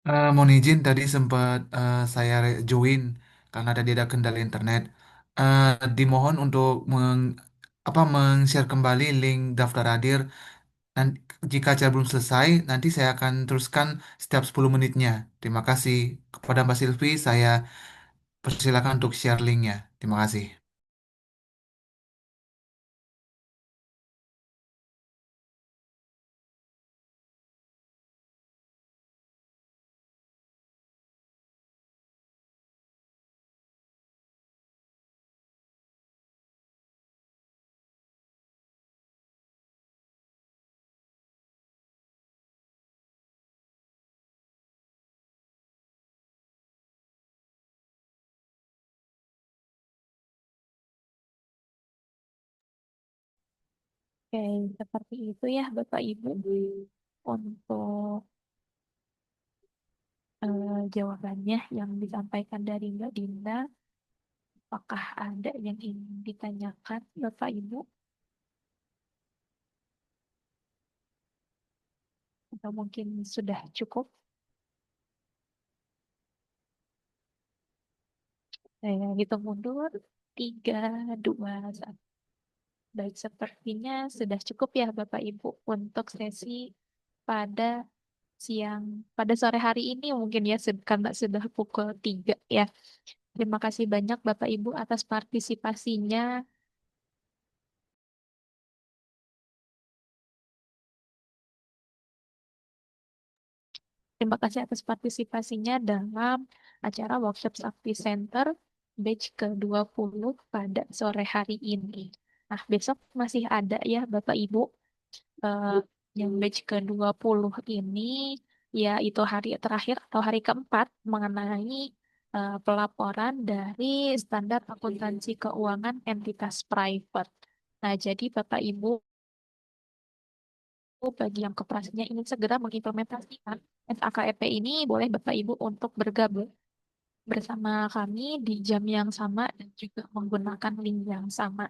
Mohon izin tadi sempat saya join karena tadi ada kendala internet. Eh, Dimohon untuk meng-share kembali link daftar hadir. Nanti, jika acara belum selesai, nanti saya akan teruskan setiap 10 menitnya. Terima kasih kepada Mbak Silvi. Saya persilakan untuk share linknya. Terima kasih. Oke, seperti itu ya Bapak Ibu untuk jawabannya yang disampaikan dari Mbak Dinda. Apakah ada yang ingin ditanyakan Bapak Ibu atau mungkin sudah cukup? Saya hitung mundur. Tiga, dua, satu. Baik, sepertinya sudah cukup ya Bapak Ibu untuk sesi pada siang, pada sore hari ini mungkin ya, karena sudah pukul 3 ya. Terima kasih banyak Bapak Ibu atas partisipasinya. Terima kasih atas partisipasinya dalam acara Workshop Sakti Center batch ke-20 pada sore hari ini. Nah, besok masih ada ya Bapak Ibu, eh, yang batch ke-20 ini, yaitu hari terakhir atau hari keempat mengenai pelaporan dari standar akuntansi keuangan entitas private. Nah, jadi Bapak Ibu, bagi yang koperasinya ingin segera mengimplementasikan SAKEP ini, boleh Bapak Ibu untuk bergabung bersama kami di jam yang sama dan juga menggunakan link yang sama.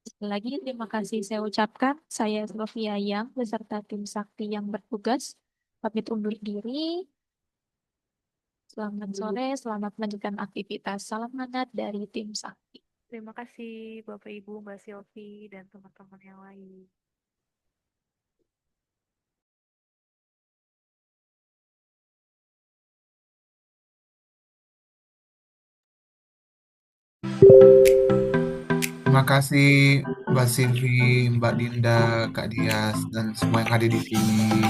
Sekali lagi terima kasih saya ucapkan. Saya Sylvia Yang beserta tim Sakti yang bertugas. Pamit undur diri. Selamat sore, selamat melanjutkan aktivitas. Salam hangat dari tim Sakti. Terima kasih Bapak Ibu, Mbak Silvi, dan teman-teman yang lain. Terima kasih Mbak Silvi, Mbak Dinda, Kak Dias, dan semua yang hadir di sini.